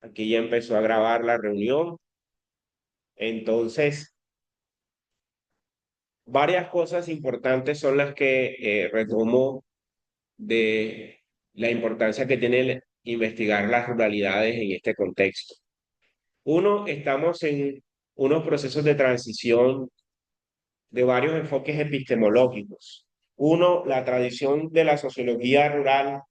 Aquí ya empezó a grabar la reunión. Entonces, varias cosas importantes son las que retomo de la importancia que tiene investigar las ruralidades en este contexto. Uno, estamos en unos procesos de transición de varios enfoques epistemológicos. Uno, la tradición de la sociología rural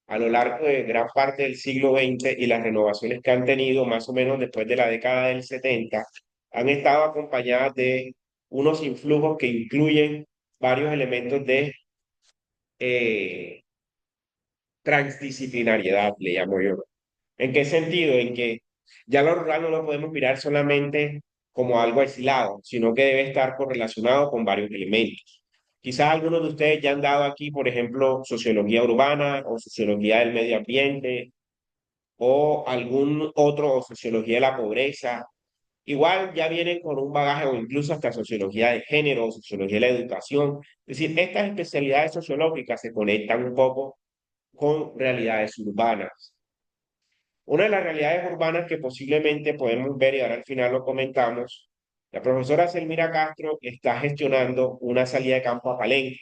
a lo largo de gran parte del siglo XX y las renovaciones que han tenido más o menos después de la década del 70 han estado acompañadas de unos influjos que incluyen varios elementos de eh, transdisciplinariedad, le llamo yo. ¿En qué sentido? En que ya lo rural no lo podemos mirar solamente como algo aislado, sino que debe estar correlacionado con varios elementos. Quizás algunos de ustedes ya han dado aquí, por ejemplo, sociología urbana o sociología del medio ambiente o algún otro, o sociología de la pobreza. Igual ya vienen con un bagaje o incluso hasta sociología de género, sociología de la educación. Es decir, estas especialidades sociológicas se conectan un poco con realidades urbanas. Una de las realidades urbanas que posiblemente podemos ver, y ahora al final lo comentamos, la profesora Selmira Castro está gestionando una salida de campo a Palenque.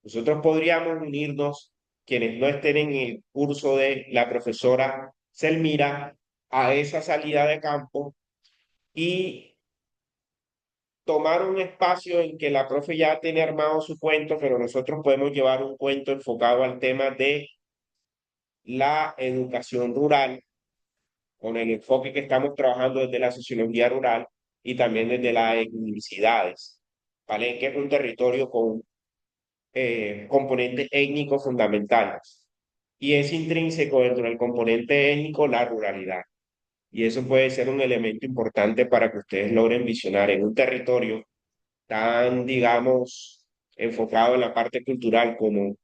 Nosotros podríamos unirnos, quienes no estén en el curso de la profesora Selmira, a esa salida de campo y tomar un espacio en que la profe ya tiene armado su cuento, pero nosotros podemos llevar un cuento enfocado al tema de la educación rural con el enfoque que estamos trabajando desde la sociología rural y también desde las etnicidades. Palenque es un territorio con componentes étnicos fundamentales y es intrínseco dentro del componente étnico la ruralidad. Y eso puede ser un elemento importante para que ustedes logren visionar en un territorio tan, digamos, enfocado en la parte cultural como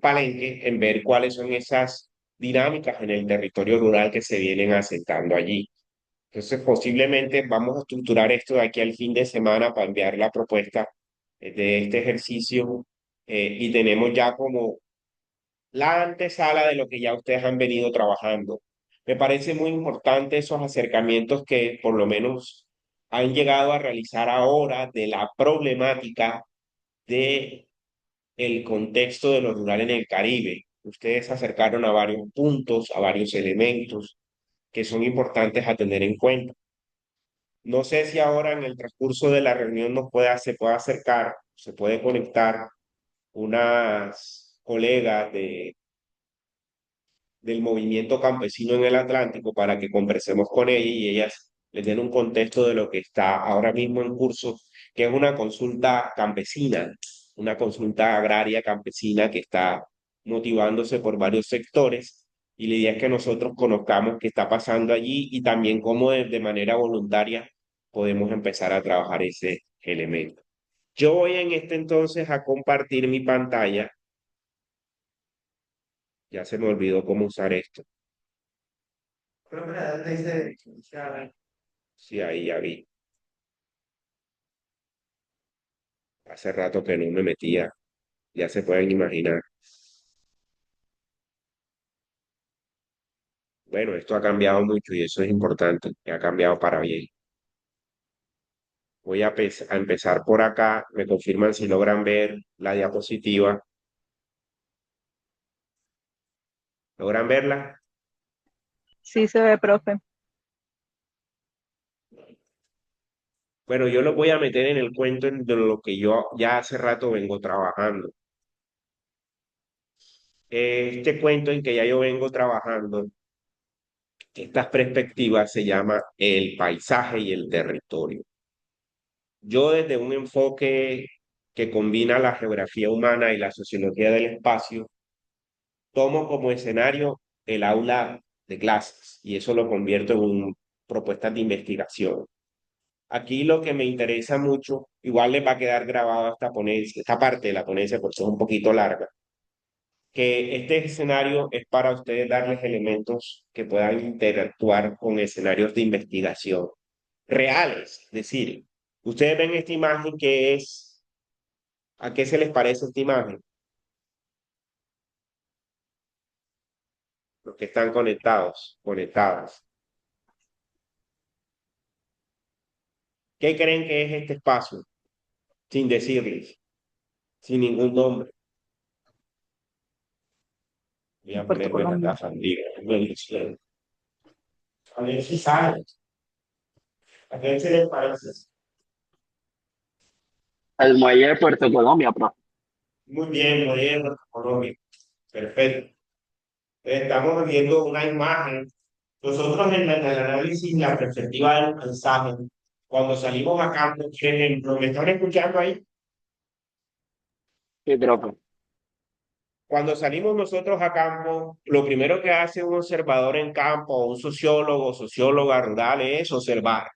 Palenque, en ver cuáles son esas dinámicas en el territorio rural que se vienen asentando allí. Entonces, posiblemente vamos a estructurar esto de aquí al fin de semana para enviar la propuesta de este ejercicio y tenemos ya como la antesala de lo que ya ustedes han venido trabajando. Me parece muy importante esos acercamientos que por lo menos han llegado a realizar ahora de la problemática de el contexto de lo rural en el Caribe. Ustedes se acercaron a varios puntos, a varios elementos que son importantes a tener en cuenta. No sé si ahora en el transcurso de la reunión se puede acercar, se puede conectar unas colegas del movimiento campesino en el Atlántico para que conversemos con ellas y ellas les den un contexto de lo que está ahora mismo en curso, que es una consulta campesina, una consulta agraria campesina que está motivándose por varios sectores. Y la idea es que nosotros conozcamos qué está pasando allí y también cómo de manera voluntaria podemos empezar a trabajar ese elemento. Yo voy en este entonces a compartir mi pantalla. Ya se me olvidó cómo usar esto. Sí, ahí ya vi. Hace rato que no me metía. Ya se pueden imaginar. Bueno, esto ha cambiado mucho y eso es importante. Ha cambiado para bien. Voy a empezar por acá. Me confirman si logran ver la diapositiva. ¿Logran verla? Sí se ve, profe. Bueno, yo lo voy a meter en el cuento de lo que yo ya hace rato vengo trabajando. Este cuento en que ya yo vengo trabajando, estas perspectivas se llama el paisaje y el territorio. Yo desde un enfoque que combina la geografía humana y la sociología del espacio, tomo como escenario el aula de clases y eso lo convierto en propuestas de investigación. Aquí lo que me interesa mucho, igual les va a quedar grabada esta ponencia, esta parte de la ponencia porque es un poquito larga, que este escenario es para ustedes darles elementos que puedan interactuar con escenarios de investigación reales. Es decir, ustedes ven esta imagen que es, ¿a qué se les parece esta imagen? los que están conectados, conectadas. ¿Qué creen que es este espacio? Sin decirles, sin ningún nombre. Voy a Puerto ponerme la Colombia. gafa, diga, a ver si saben. ¿A qué se les parece? El muelle de Puerto Colombia, profe. Muy bien, muy bien, Colombia. Perfecto. Estamos viendo una imagen. Nosotros en el análisis, la perspectiva del mensaje, cuando salimos a campo, por ejemplo, ¿me están escuchando ahí? Sí, profe. Cuando salimos nosotros a campo, lo primero que hace un observador en campo, un sociólogo, socióloga rural, es observar.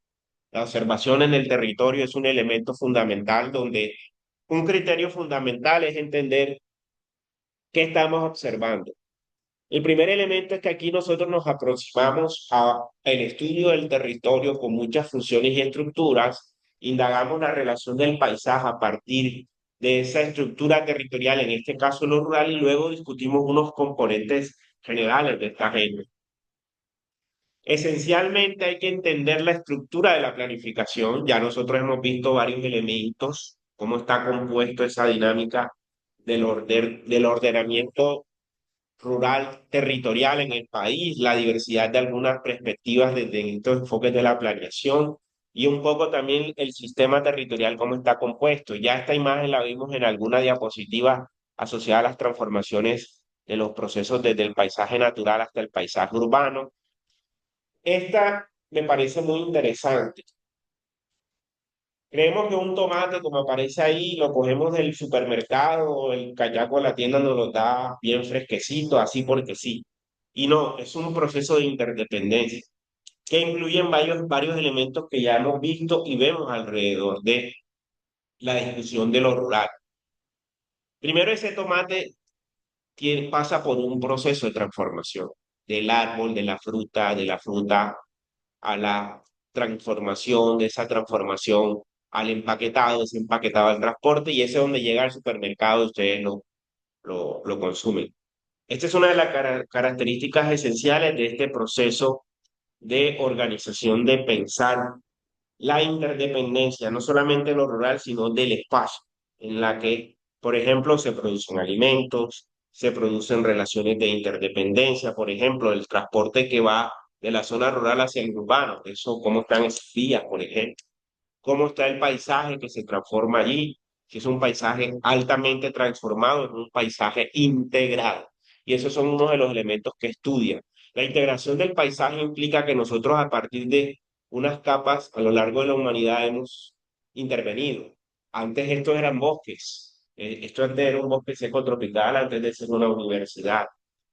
La observación en el territorio es un elemento fundamental donde un criterio fundamental es entender qué estamos observando. El primer elemento es que aquí nosotros nos aproximamos al estudio del territorio con muchas funciones y estructuras, indagamos la relación del paisaje a partir de esa estructura territorial, en este caso lo rural, y luego discutimos unos componentes generales de esta agenda. Esencialmente hay que entender la estructura de la planificación. Ya nosotros hemos visto varios elementos, cómo está compuesto esa dinámica del ordenamiento rural territorial en el país, la diversidad de algunas perspectivas desde estos enfoques de la planeación y un poco también el sistema territorial, cómo está compuesto. Ya esta imagen la vimos en alguna diapositiva asociada a las transformaciones de los procesos desde el paisaje natural hasta el paisaje urbano. Esta me parece muy interesante. Creemos que un tomate, como aparece ahí, lo cogemos del supermercado o el callaco de la tienda nos lo da bien fresquecito, así porque sí. Y no, es un proceso de interdependencia que incluyen varios elementos que ya hemos visto y vemos alrededor de la discusión de lo rural. Primero, ese tomate pasa por un proceso de transformación del árbol, de la fruta a la transformación, de esa transformación al empaquetado, ese empaquetado al transporte y ese es donde llega al supermercado y ustedes lo consumen. Esta es una de las características esenciales de este proceso de organización de pensar la interdependencia, no solamente en lo rural, sino del espacio, en la que, por ejemplo, se producen alimentos, se producen relaciones de interdependencia, por ejemplo, el transporte que va de la zona rural hacia el urbano, eso, cómo están esas vías, por ejemplo, cómo está el paisaje que se transforma allí, si es un paisaje altamente transformado, es un paisaje integrado. Y esos son uno de los elementos que estudian. La integración del paisaje implica que nosotros a partir de unas capas a lo largo de la humanidad hemos intervenido. Antes estos eran bosques, esto antes era un bosque seco tropical, antes de ser una universidad.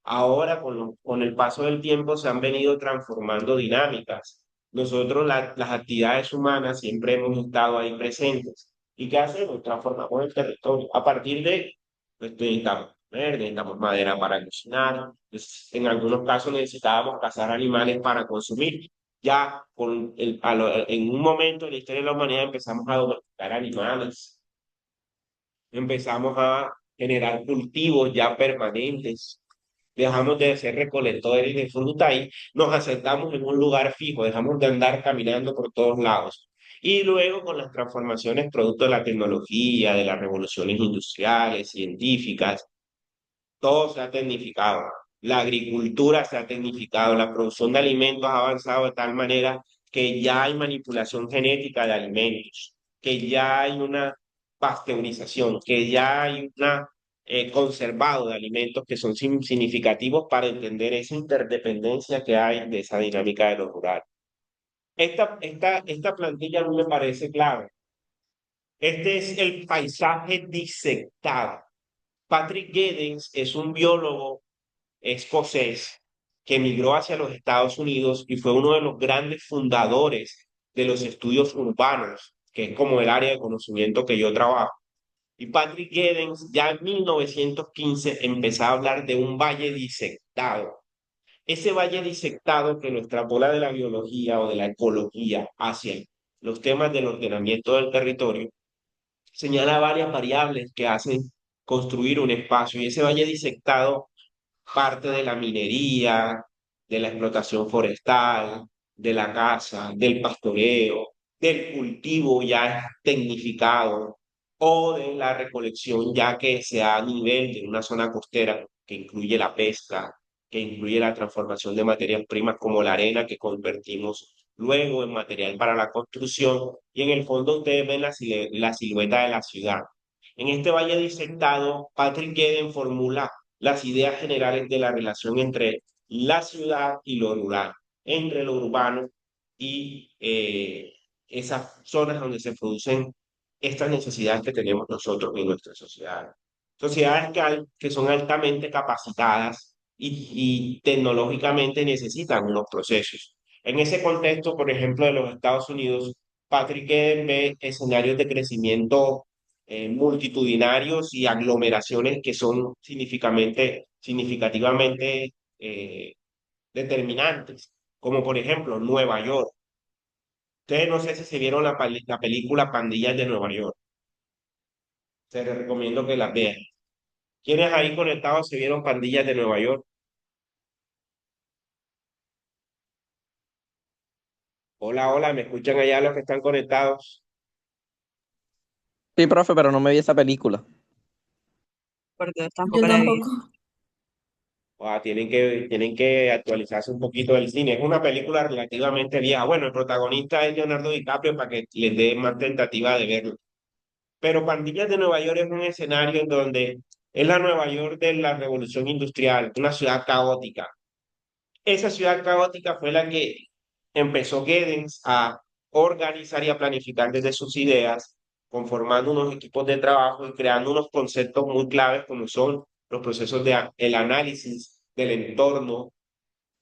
Ahora, con el paso del tiempo, se han venido transformando dinámicas. Nosotros, las actividades humanas, siempre hemos estado ahí presentes. ¿Y qué hacemos? Transformamos el territorio. A partir de, pues, necesitamos comer, necesitamos madera para cocinar. Pues, en algunos casos necesitábamos cazar animales para consumir. Ya en un momento de la historia de la humanidad empezamos a domesticar animales, empezamos a generar cultivos ya permanentes, dejamos de ser recolectores de fruta y nos asentamos en un lugar fijo, dejamos de andar caminando por todos lados. Y luego con las transformaciones producto de la tecnología, de las revoluciones industriales, científicas, todo se ha tecnificado. La agricultura se ha tecnificado, la producción de alimentos ha avanzado de tal manera que ya hay manipulación genética de alimentos, que ya hay una pasteurización, que ya hay una conservado de alimentos que son significativos para entender esa interdependencia que hay de esa dinámica de lo rural. Esta plantilla a mí me parece clave. Este es el paisaje disectado. Patrick Giddens es un biólogo escocés que emigró hacia los Estados Unidos y fue uno de los grandes fundadores de los estudios urbanos, que es como el área de conocimiento que yo trabajo. Y Patrick Giddens ya en 1915 empezó a hablar de un valle disectado. Ese valle disectado que lo extrapola de la biología o de la ecología hacia los temas del ordenamiento del territorio, señala varias variables que hacen construir un espacio y ese valle disectado parte de la minería, de la explotación forestal, de la caza, del pastoreo, del cultivo ya tecnificado o de la recolección ya que sea a nivel de una zona costera que incluye la pesca, que incluye la transformación de materias primas como la arena que convertimos luego en material para la construcción y en el fondo ustedes ven la silueta de la ciudad. En este valle disectado, Patrick Eden formula las ideas generales de la relación entre la ciudad y lo rural, entre lo urbano y esas zonas donde se producen estas necesidades que tenemos nosotros en nuestra sociedad. Sociedades que son altamente capacitadas y tecnológicamente necesitan unos procesos. En ese contexto, por ejemplo, de los Estados Unidos, Patrick Eden ve escenarios de crecimiento multitudinarios y aglomeraciones que son significativamente determinantes, como por ejemplo Nueva York. Ustedes no sé si se vieron la película Pandillas de Nueva York. Se les recomiendo que la vean. ¿Quiénes ahí conectados se vieron Pandillas de Nueva York? Hola, hola, ¿me escuchan allá los que están conectados? Sí, profe, pero no me vi esa película. Porque yo Yo tampoco la vi. tampoco. Tienen que actualizarse un poquito del cine. Es una película relativamente vieja. Bueno, el protagonista es Leonardo DiCaprio para que les dé más tentativa de verlo. Pero Pandillas de Nueva York es un escenario en donde es la Nueva York de la Revolución Industrial, una ciudad caótica. Esa ciudad caótica fue la que empezó Giddens a organizar y a planificar desde sus ideas, conformando unos equipos de trabajo y creando unos conceptos muy claves como son los procesos de el análisis del entorno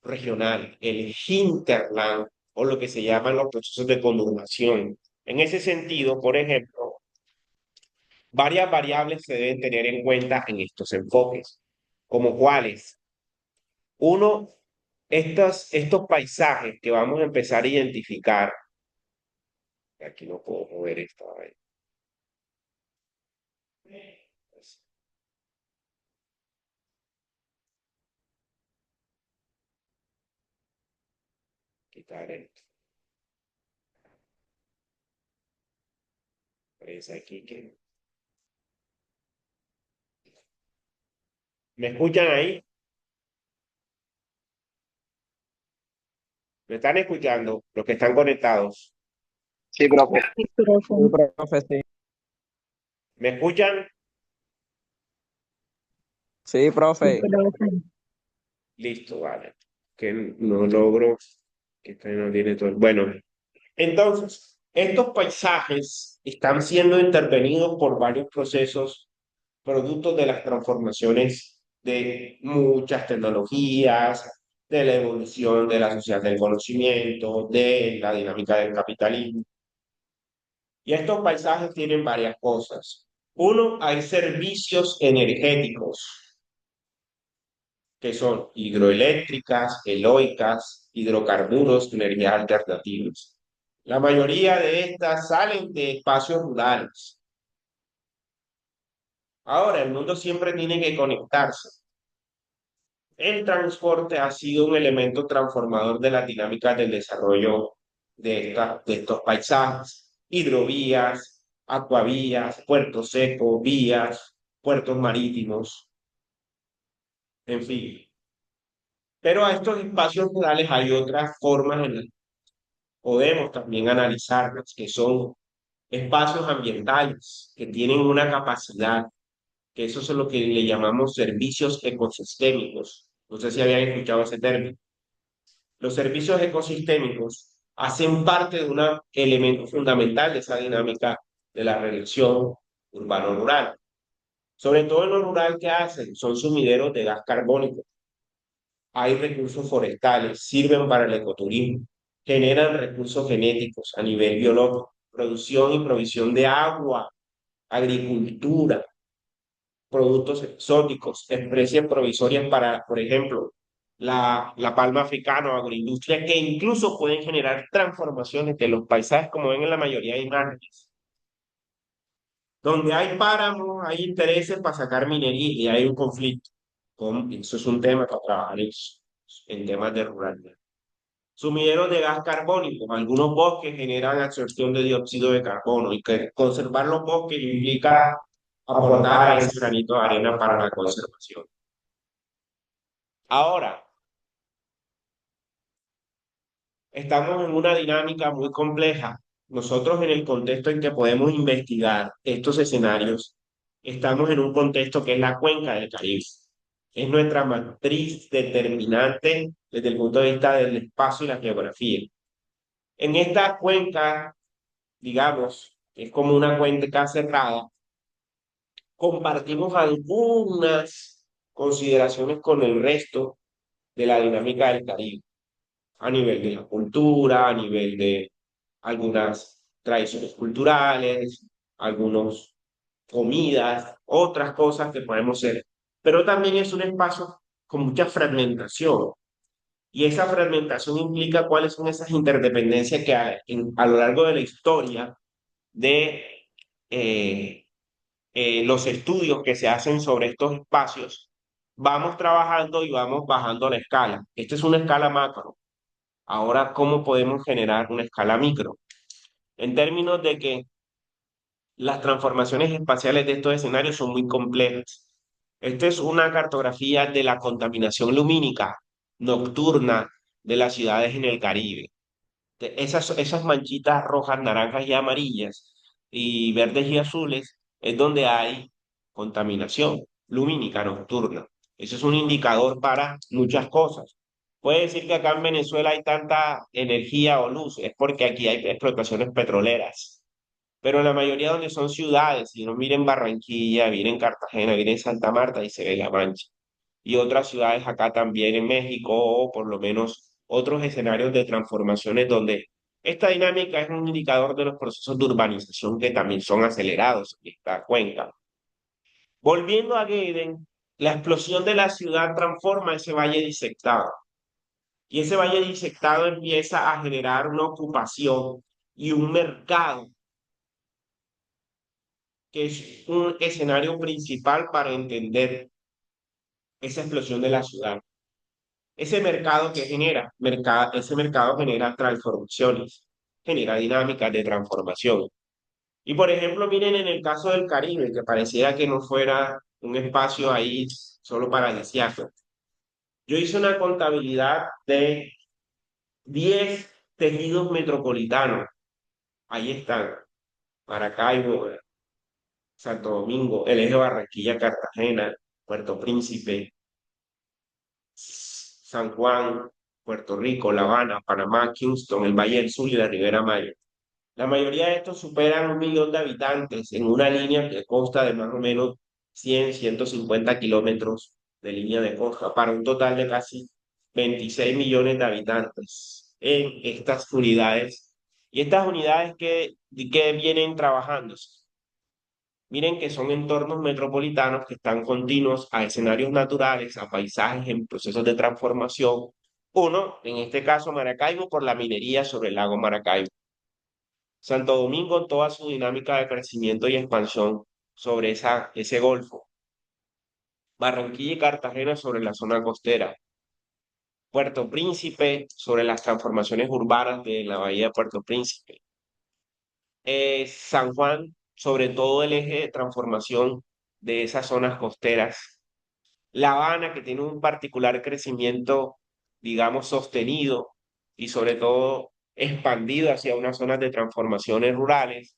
regional, el hinterland o lo que se llaman los procesos de conurbación. En ese sentido, por ejemplo, varias variables se deben tener en cuenta en estos enfoques, como cuáles. Uno, estos paisajes que vamos a empezar a identificar, aquí no puedo mover esto, a ver. Pues, quitar esto. Pues aquí que... ¿Me escuchan ahí? ¿Me están escuchando? Los que están conectados. Sí, profe. Sí, profe. Sí, profe, sí. ¿Me escuchan? Sí, Sí, profe. profe. Listo, vale. Que no logro, que esto no tiene todo. Bueno, entonces, estos paisajes están siendo intervenidos por varios procesos productos de las transformaciones de muchas tecnologías, de la evolución de la sociedad del conocimiento, de la dinámica del capitalismo. Y estos paisajes tienen varias cosas. Uno, hay servicios energéticos, que son hidroeléctricas, eólicas, hidrocarburos, energías alternativas. La mayoría de estas salen de espacios rurales. Ahora, el mundo siempre tiene que conectarse. El transporte ha sido un elemento transformador de la dinámica del desarrollo de estos paisajes. Hidrovías, acuavías, puertos secos, vías, puertos marítimos, en fin. Pero a estos espacios rurales hay otras formas en las que podemos también analizarlas, que son espacios ambientales, que tienen una capacidad, que eso es lo que le llamamos servicios ecosistémicos. No sé si habían escuchado ese término. Los servicios ecosistémicos hacen parte de un elemento fundamental de esa dinámica de la relación urbano-rural. Sobre todo en lo rural, ¿qué hacen? Son sumideros de gas carbónico. Hay recursos forestales, sirven para el ecoturismo, generan recursos genéticos a nivel biológico, producción y provisión de agua, agricultura, productos exóticos, especies provisorias para, por ejemplo, la palma africana o agroindustria, que incluso pueden generar transformaciones de los paisajes, como ven en la mayoría de imágenes. Donde hay páramos, hay intereses para sacar minería y hay un conflicto. Eso es un tema para trabajar en temas de ruralidad. Sumideros de gas carbónico. Algunos bosques generan absorción de dióxido de carbono y que conservar los bosques implica aportar ese granito de arena para la conservación. Ahora, estamos en una dinámica muy compleja. Nosotros en el contexto en que podemos investigar estos escenarios, estamos en un contexto que es la cuenca del Caribe. Es nuestra matriz determinante desde el punto de vista del espacio y la geografía. En esta cuenca, digamos, es como una cuenca cerrada, compartimos algunas consideraciones con el resto de la dinámica del Caribe, a nivel de la cultura, a nivel de algunas tradiciones culturales, algunas comidas, otras cosas que podemos ser. Pero también es un espacio con mucha fragmentación. Y esa fragmentación implica cuáles son esas interdependencias que hay a lo largo de la historia de eh, los estudios que se hacen sobre estos espacios. Vamos trabajando y vamos bajando la escala. Esta es una escala macro. Ahora, ¿cómo podemos generar una escala micro? En términos de que las transformaciones espaciales de estos escenarios son muy complejas. Esta es una cartografía de la contaminación lumínica nocturna de las ciudades en el Caribe. Esas manchitas rojas, naranjas y amarillas y verdes y azules es donde hay contaminación lumínica nocturna. Eso es un indicador para muchas cosas. Puede decir que acá en Venezuela hay tanta energía o luz, es porque aquí hay explotaciones petroleras. Pero en la mayoría donde son ciudades, si no miren Barranquilla, miren Cartagena, miren Santa Marta y se ve la mancha. Y otras ciudades acá también en México, o por lo menos otros escenarios de transformaciones donde esta dinámica es un indicador de los procesos de urbanización que también son acelerados en esta cuenca. Volviendo a Gaden, la explosión de la ciudad transforma ese valle disectado. Y ese valle disectado empieza a generar una ocupación y un mercado que es un escenario principal para entender esa explosión de la ciudad. Ese mercado que genera, ese mercado genera transformaciones, genera dinámicas de transformación. Y por ejemplo, miren en el caso del Caribe, que pareciera que no fuera un espacio ahí solo paradisíaco. Yo hice una contabilidad de 10 tejidos metropolitanos. Ahí están, Maracaibo, Santo Domingo, el eje Barranquilla-Cartagena, Puerto Príncipe, San Juan, Puerto Rico, La Habana, Panamá, Kingston, el Valle del Sur y la Ribera Maya. La mayoría de estos superan 1 millón de habitantes en una línea que consta de más o menos 100, 150 kilómetros de línea de costa, para un total de casi 26 millones de habitantes en estas unidades. Y estas unidades que vienen trabajando. Miren que son entornos metropolitanos que están continuos a escenarios naturales, a paisajes en procesos de transformación. Uno, en este caso Maracaibo, por la minería sobre el lago Maracaibo. Santo Domingo, toda su dinámica de crecimiento y expansión sobre ese golfo. Barranquilla y Cartagena sobre la zona costera. Puerto Príncipe sobre las transformaciones urbanas de la bahía de Puerto Príncipe. San Juan sobre todo el eje de transformación de esas zonas costeras. La Habana, que tiene un particular crecimiento, digamos, sostenido y sobre todo expandido hacia unas zonas de transformaciones rurales.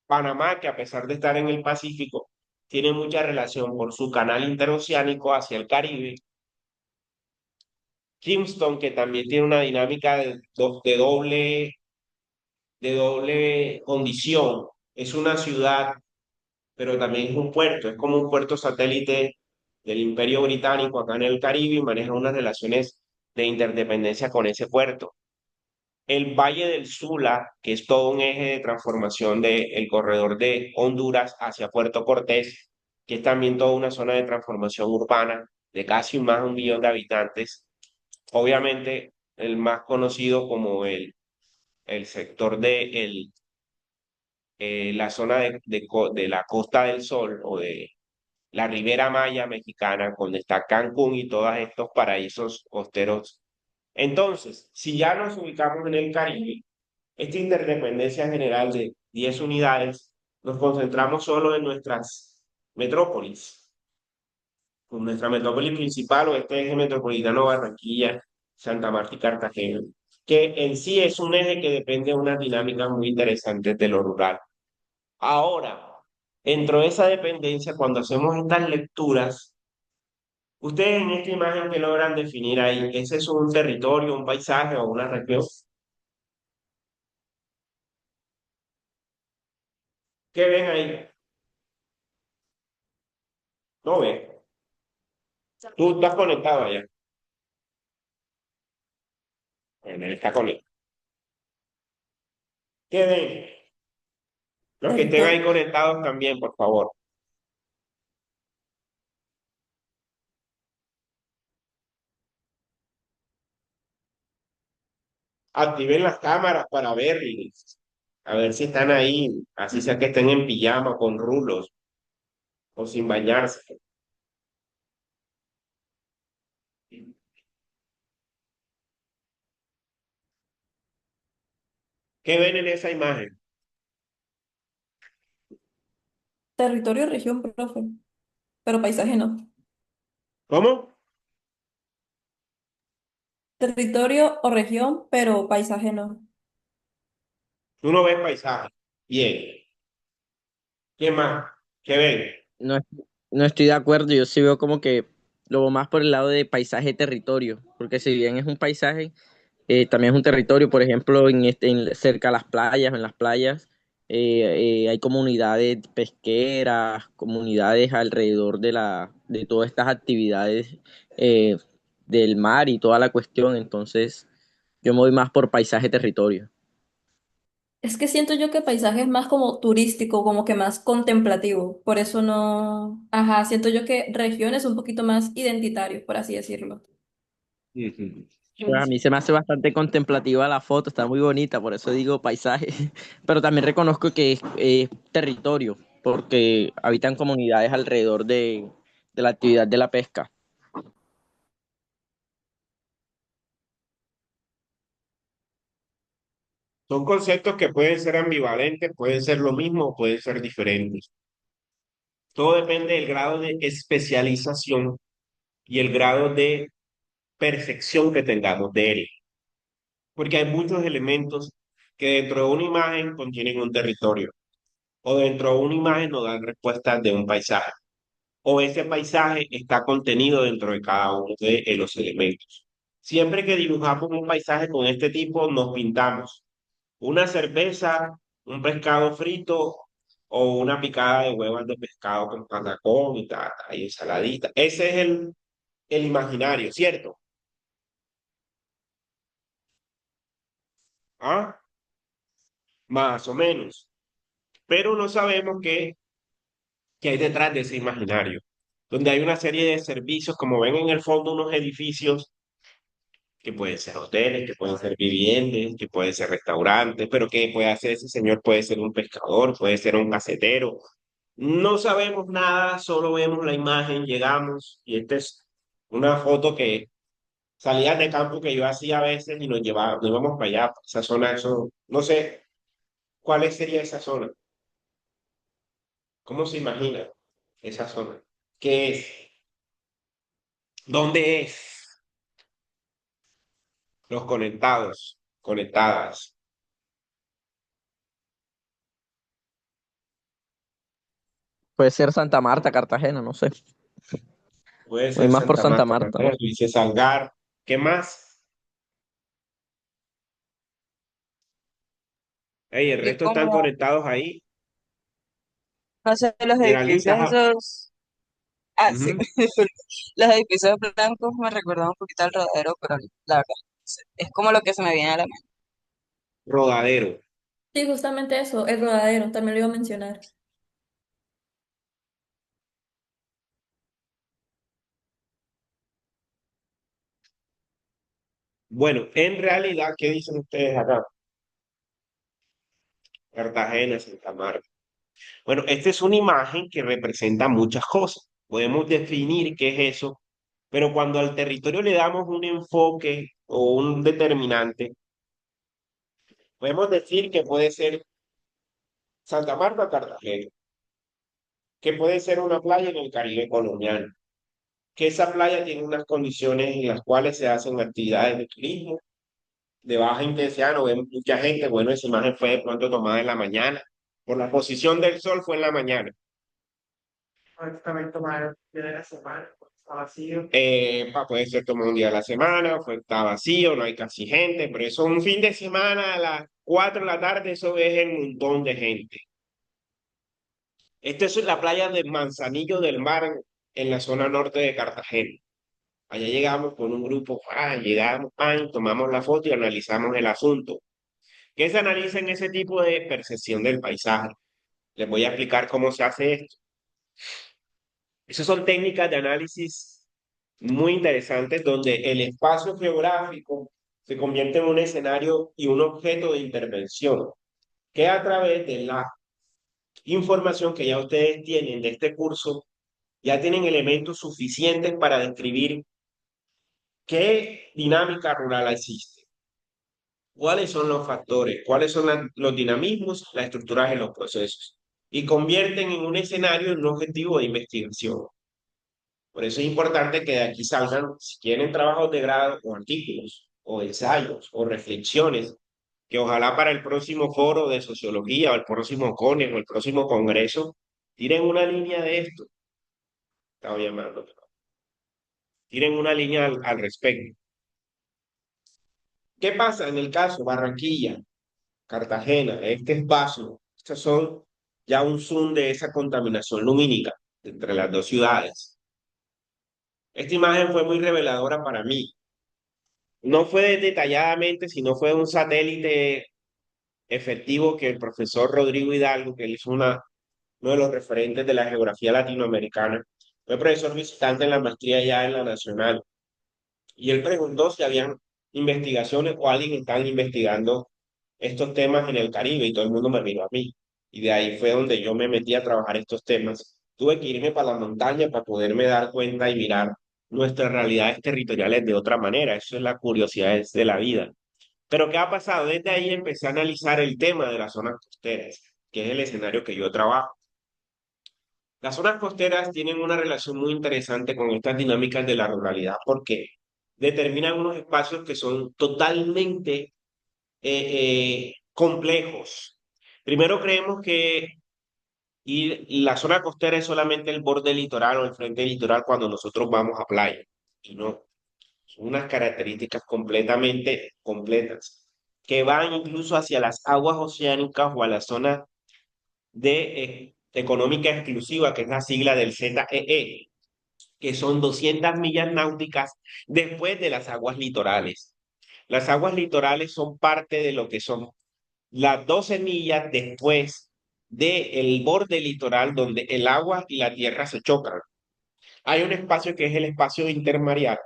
Panamá, que a pesar de estar en el Pacífico, tiene mucha relación por su canal interoceánico hacia el Caribe. Kingston, que también tiene una dinámica de doble condición. Es una ciudad, pero también es un puerto, es como un puerto satélite del Imperio Británico acá en el Caribe y maneja unas relaciones de interdependencia con ese puerto. El Valle del Sula, que es todo un eje de transformación del corredor de Honduras hacia Puerto Cortés, que es también toda una zona de transformación urbana de casi más de 1 millón de habitantes. Obviamente, el más conocido como el sector de la zona de la Costa del Sol o de la Ribera Maya mexicana, donde está Cancún y todos estos paraísos costeros. Entonces, si ya nos ubicamos en el Caribe, esta interdependencia general de 10 unidades, nos concentramos solo en nuestras metrópolis, con nuestra metrópoli principal o este eje metropolitano Barranquilla, Santa Marta y Cartagena, que en sí es un eje que depende de unas dinámicas muy interesantes de lo rural. Ahora, dentro de esa dependencia, cuando hacemos estas lecturas, ustedes en esta imagen que logran definir ahí, ¿ese es un territorio, un paisaje o una región? ¿Qué ven ahí? No ven. Tú estás conectado allá. Bueno, él está conectado. ¿Qué ven? Los que estén ahí Territorio. conectados también, por favor. Activen las cámaras para verles. A ver si están ahí. Así sea que estén en pijama, con rulos o sin bañarse. ¿Qué ven en esa imagen? Territorio, región, profe. Pero paisaje no. ¿Cómo? Territorio o región, pero paisaje no. Tú no ves paisaje. Bien. ¿Qué más? ¿Qué ven? No, no estoy de acuerdo, yo sí veo como que lo veo más por el lado de paisaje-territorio, porque si bien es un paisaje, también es un territorio. Por ejemplo, cerca a las playas, en las playas, hay comunidades pesqueras, comunidades alrededor de todas estas actividades eh, del mar y toda la cuestión. Entonces, yo me voy más por paisaje-territorio. Es que siento yo que paisaje es más como turístico, como que más contemplativo. Por eso no. Ajá, siento yo que región es un poquito más identitario, por así decirlo. Ujú. Pues a mí se me hace bastante contemplativa la foto, está muy bonita, por eso digo paisaje, pero también reconozco que es territorio, porque habitan comunidades alrededor de la actividad de la pesca. Son conceptos que pueden ser ambivalentes, pueden ser lo mismo o pueden ser diferentes. Todo depende del grado de especialización y el grado de percepción que tengamos de él. Porque hay muchos elementos que dentro de una imagen contienen un territorio, o dentro de una imagen nos dan respuestas de un paisaje, o ese paisaje está contenido dentro de cada uno de los elementos. Siempre que dibujamos un paisaje con este tipo, nos pintamos una cerveza, un pescado frito o una picada de huevas de pescado con patacón y, y ensaladita. Ese es el imaginario, ¿cierto? ¿Ah? Más o menos. Pero no sabemos qué hay detrás de ese imaginario, donde hay una serie de servicios, como ven en el fondo, unos edificios que pueden ser hoteles, que pueden ser viviendas, que pueden ser restaurantes, pero ¿qué puede hacer ese señor? Puede ser un pescador, puede ser un casetero. No sabemos nada, solo vemos la imagen, llegamos y esta es una foto que salía de campo que yo hacía a veces y nos íbamos para allá, para esa zona, eso, no sé cuál sería esa zona, cómo se imagina esa zona, qué es, dónde es, los conectados, conectadas. Puede ser Santa Marta, Cartagena, no sé. Puede Voy ser más por Santa Santa Marta, Marta. Cartagena, tú dices Salgar, ¿qué más? Ey, el Y resto están como, conectados ahí. no sé, los edificios Finalizas. esos, ah, sí, Ujú. disculpe. Los edificios blancos me recuerdan un poquito al Rodadero, pero la verdad, es como lo que se me viene a la mente. Rodadero. Sí, justamente eso, el rodadero, también lo iba a mencionar. Bueno, en realidad, ¿qué dicen ustedes acá? Cartagena, Santa Marta. Bueno, esta es una imagen que representa muchas cosas. podemos definir qué es eso, pero cuando al territorio le damos un enfoque o un determinante, podemos decir que puede ser Santa Marta, Cartagena, que puede ser una playa en el Caribe colombiano, que esa playa tiene unas condiciones en las cuales se hacen actividades de turismo de baja intensidad, no ven mucha gente. Bueno, esa imagen fue de pronto tomada en la mañana, por la posición del sol fue en la mañana. También tomar día de la semana, está vacío. Puede ser tomado un día de la semana, fue, está vacío, no hay casi gente, pero eso un fin de semana a las 4 de la tarde, eso es un montón de gente. Esta es la playa de Manzanillo del Mar en la zona norte de Cartagena. Allá llegamos con un grupo, llegamos, tomamos la foto y analizamos el asunto. ¿Qué se analiza en ese tipo de percepción del paisaje? Les voy a explicar cómo se hace esto. Esas son técnicas de análisis muy interesantes donde el espacio geográfico se convierte en un escenario y un objeto de intervención, que a través de la información que ya ustedes tienen de este curso, ya tienen elementos suficientes para describir qué dinámica rural existe, cuáles son los factores, cuáles son los dinamismos, las estructuras y los procesos, y convierten en un escenario en un objetivo de investigación. Por eso es importante que de aquí salgan, si quieren trabajos de grado o artículos, o ensayos, o reflexiones, que ojalá para el próximo foro de sociología, o el próximo CONE, o el próximo congreso, tiren una línea de esto. Estaba llamando. Tiren una línea al respecto. ¿Qué pasa en el caso Barranquilla, Cartagena, este espacio? Estos son ya un zoom de esa contaminación lumínica entre las dos ciudades. Esta imagen fue muy reveladora para mí. No fue detalladamente, sino fue un satélite efectivo que el profesor Rodrigo Hidalgo, que él es uno de los referentes de la geografía latinoamericana, fue profesor visitante en la maestría ya en la Nacional. Y él preguntó si habían investigaciones o alguien están investigando estos temas en el Caribe y todo el mundo me miró a mí. Y de ahí fue donde yo me metí a trabajar estos temas. Tuve que irme para la montaña para poderme dar cuenta y mirar nuestras realidades territoriales de otra manera. Eso es la curiosidad de la vida. Pero ¿qué ha pasado? Desde ahí empecé a analizar el tema de las zonas costeras, que es el escenario que yo trabajo. Las zonas costeras tienen una relación muy interesante con estas dinámicas de la ruralidad porque determinan unos espacios que son totalmente complejos. Primero creemos que la zona costera es solamente el borde litoral o el frente litoral cuando nosotros vamos a playa. Y no, son unas características completamente completas que van incluso hacia las aguas oceánicas o a la zona de económica exclusiva, que es la sigla del ZEE, que son 200 millas náuticas después de las aguas litorales. Las aguas litorales son parte de lo que son las 12 millas después del borde litoral donde el agua y la tierra se chocan. Hay un espacio que es el espacio intermareal.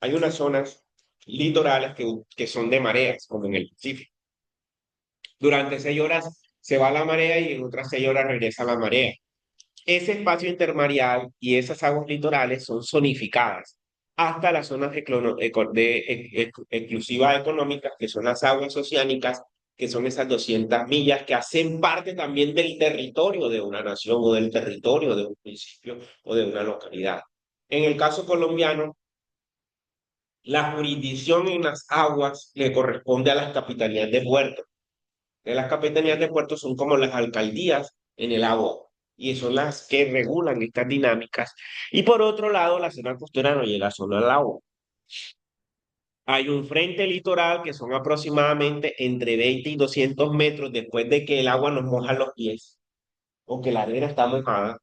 Hay unas zonas litorales que son de mareas, como en el Pacífico. Durante 6 horas se va la marea y en otras 6 horas regresa la marea. Ese espacio intermareal y esas aguas litorales son zonificadas hasta las zonas exclusivas económicas, que son las aguas oceánicas, que son esas 200 millas que hacen parte también del territorio de una nación o del territorio de un municipio o de una localidad. En el caso colombiano, la jurisdicción en las aguas le corresponde a las capitanías de puerto. Las capitanías de puertos son como las alcaldías en el agua y son las que regulan estas dinámicas. Y por otro lado, la zona costera no llega solo al agua. Hay un frente litoral que son aproximadamente entre 20 y 200 metros después de que el agua nos moja los pies o que la arena está mojada.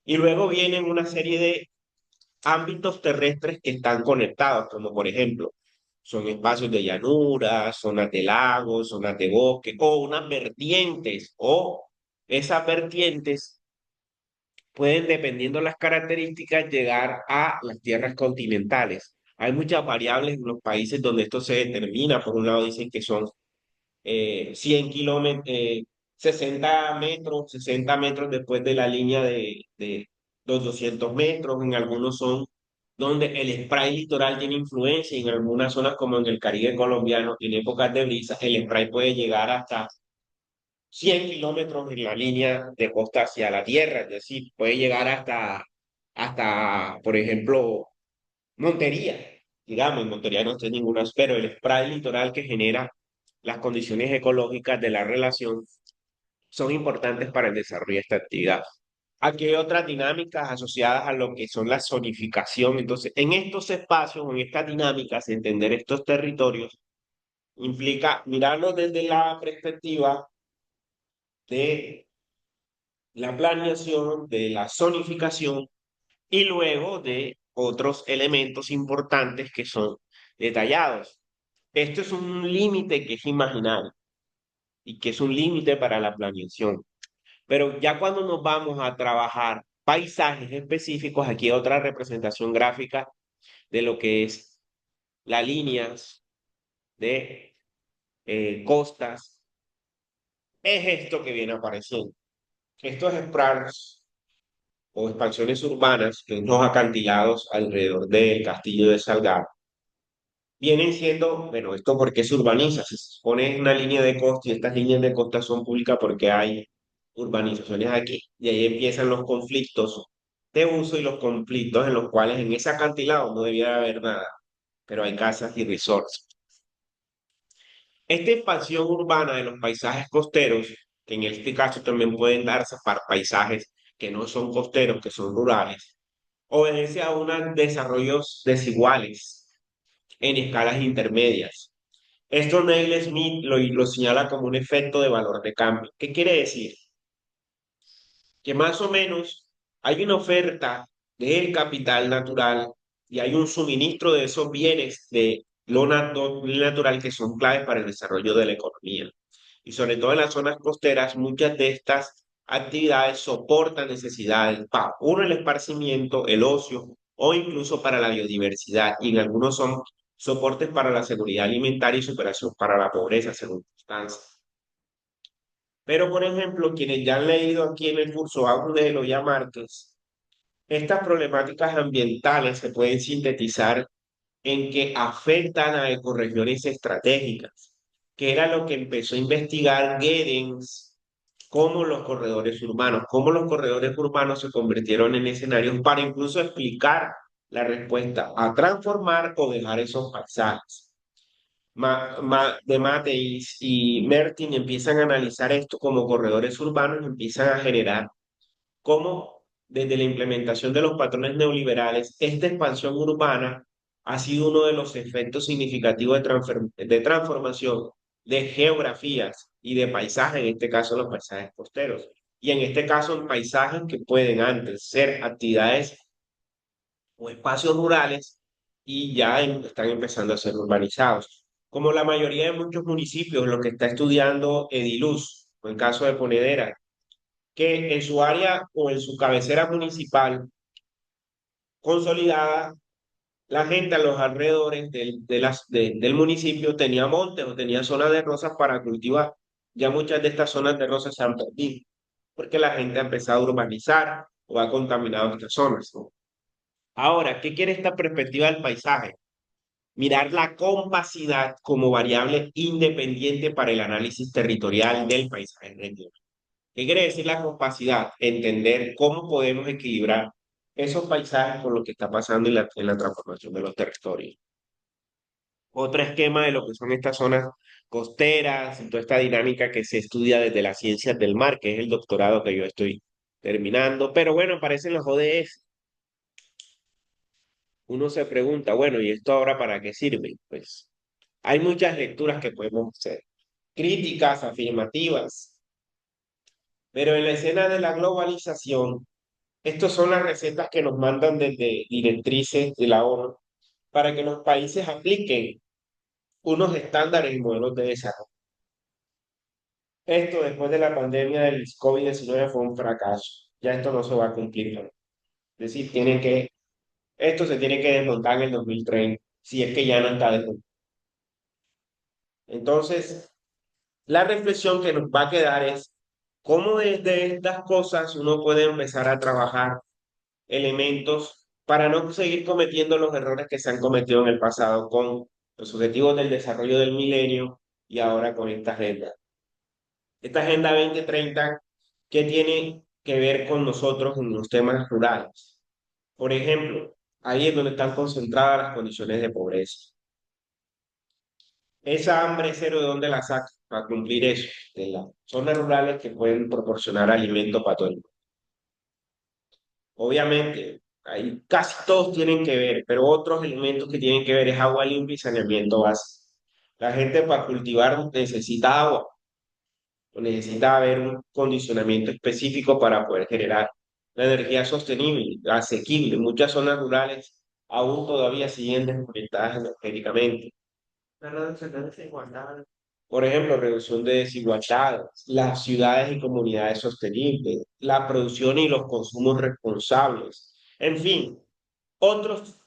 Y luego vienen una serie de ámbitos terrestres que están conectados, como por ejemplo, son espacios de llanura, zonas de lagos, zonas de bosque, o unas vertientes, o esas vertientes pueden, dependiendo de las características, llegar a las tierras continentales. Hay muchas variables en los países donde esto se determina. Por un lado dicen que son 100 kilómetros, 60 metros después de la línea de los 200 metros, en algunos son donde el spray litoral tiene influencia, y en algunas zonas como en el Caribe colombiano, en épocas de brisa, el spray puede llegar hasta 100 kilómetros en la línea de costa hacia la tierra, es decir, puede llegar hasta, por ejemplo, Montería, digamos, en Montería no está ninguna, pero el spray litoral que genera las condiciones ecológicas de la relación son importantes para el desarrollo de esta actividad. Aquí hay otras dinámicas asociadas a lo que son la zonificación. Entonces, en estos espacios, en estas dinámicas, entender estos territorios implica mirarlo desde la perspectiva de la planeación, de la zonificación y luego de otros elementos importantes que son detallados. Esto es un límite que es imaginario y que es un límite para la planeación. Pero ya cuando nos vamos a trabajar paisajes específicos, aquí hay otra representación gráfica de lo que es las líneas de costas. Es esto que viene apareciendo. Estos sprays o expansiones urbanas, que son los acantilados alrededor del castillo de Salgar, vienen siendo, bueno, esto porque se urbaniza, se pone una línea de costa y estas líneas de costa son públicas porque hay urbanizaciones aquí y ahí empiezan los conflictos de uso y los conflictos en los cuales en ese acantilado no debía haber nada, pero hay casas y resorts. Esta expansión urbana de los paisajes costeros, que en este caso también pueden darse para paisajes que no son costeros, que son rurales, obedece a unos desarrollos desiguales en escalas intermedias. Esto Neil Smith lo señala como un efecto de valor de cambio. ¿Qué quiere decir? Que más o menos hay una oferta del capital natural y hay un suministro de esos bienes de lo natural que son claves para el desarrollo de la economía. Y sobre todo en las zonas costeras, muchas de estas actividades soportan necesidades para, uno, el esparcimiento, el ocio o incluso para la biodiversidad. Y en algunos son soportes para la seguridad alimentaria y superación para la pobreza, según constancia. Pero, por ejemplo, quienes ya han leído aquí en el curso a Agudelo y a Márquez, estas problemáticas ambientales se pueden sintetizar en que afectan a ecorregiones estratégicas, que era lo que empezó a investigar Giddens como los corredores urbanos, cómo los corredores urbanos se convirtieron en escenarios para incluso explicar la respuesta a transformar o dejar esos paisajes. De Mateis y Mertin empiezan a analizar esto como corredores urbanos, empiezan a generar cómo desde la implementación de los patrones neoliberales, esta expansión urbana ha sido uno de los efectos significativos de transformación de geografías y de paisajes, en este caso los paisajes costeros. Y en este caso, paisajes que pueden antes ser actividades o espacios rurales y ya están empezando a ser urbanizados. Como la mayoría de muchos municipios, lo que está estudiando Ediluz, o el caso de Ponedera, que en su área o en su cabecera municipal consolidada, la gente a los alrededores del municipio tenía montes o tenía zonas de rosas para cultivar. Ya muchas de estas zonas de rosas se han perdido, porque la gente ha empezado a urbanizar o ha contaminado estas zonas, ¿no? Ahora, ¿qué quiere esta perspectiva del paisaje? Mirar la compacidad como variable independiente para el análisis territorial del paisaje regional. ¿Qué quiere decir la compacidad? Entender cómo podemos equilibrar esos paisajes con lo que está pasando en la transformación de los territorios. Otro esquema de lo que son estas zonas costeras y toda esta dinámica que se estudia desde las ciencias del mar, que es el doctorado que yo estoy terminando. Pero bueno, aparecen los ODS. Uno se pregunta, bueno, ¿y esto ahora para qué sirve? Pues hay muchas lecturas que podemos hacer, críticas, afirmativas, pero en la escena de la globalización, estas son las recetas que nos mandan desde directrices de la ONU para que los países apliquen unos estándares y modelos de desarrollo. Esto después de la pandemia del COVID-19 fue un fracaso. Ya esto no se va a cumplir, ¿no? Es decir, esto se tiene que desmontar en el 2030, si es que ya no está desmontado. Entonces, la reflexión que nos va a quedar es cómo desde estas cosas uno puede empezar a trabajar elementos para no seguir cometiendo los errores que se han cometido en el pasado con los objetivos del desarrollo del milenio y ahora con esta agenda. Esta Agenda 2030, ¿qué tiene que ver con nosotros en los temas rurales? Por ejemplo, ahí es donde están concentradas las condiciones de pobreza. Esa hambre cero, ¿de dónde la saca para cumplir eso? De las zonas rurales que pueden proporcionar alimento para todo el mundo. Obviamente, ahí casi todos tienen que ver, pero otros elementos que tienen que ver es agua limpia y saneamiento básico. La gente para cultivar necesita agua, o necesita haber un condicionamiento específico para poder generar la energía sostenible, asequible. Muchas zonas rurales aún todavía siguen desconectadas energéticamente. La reducción de desigualdades. Por ejemplo, reducción de desigualdades, las ciudades y comunidades sostenibles, la producción y los consumos responsables. En fin, otros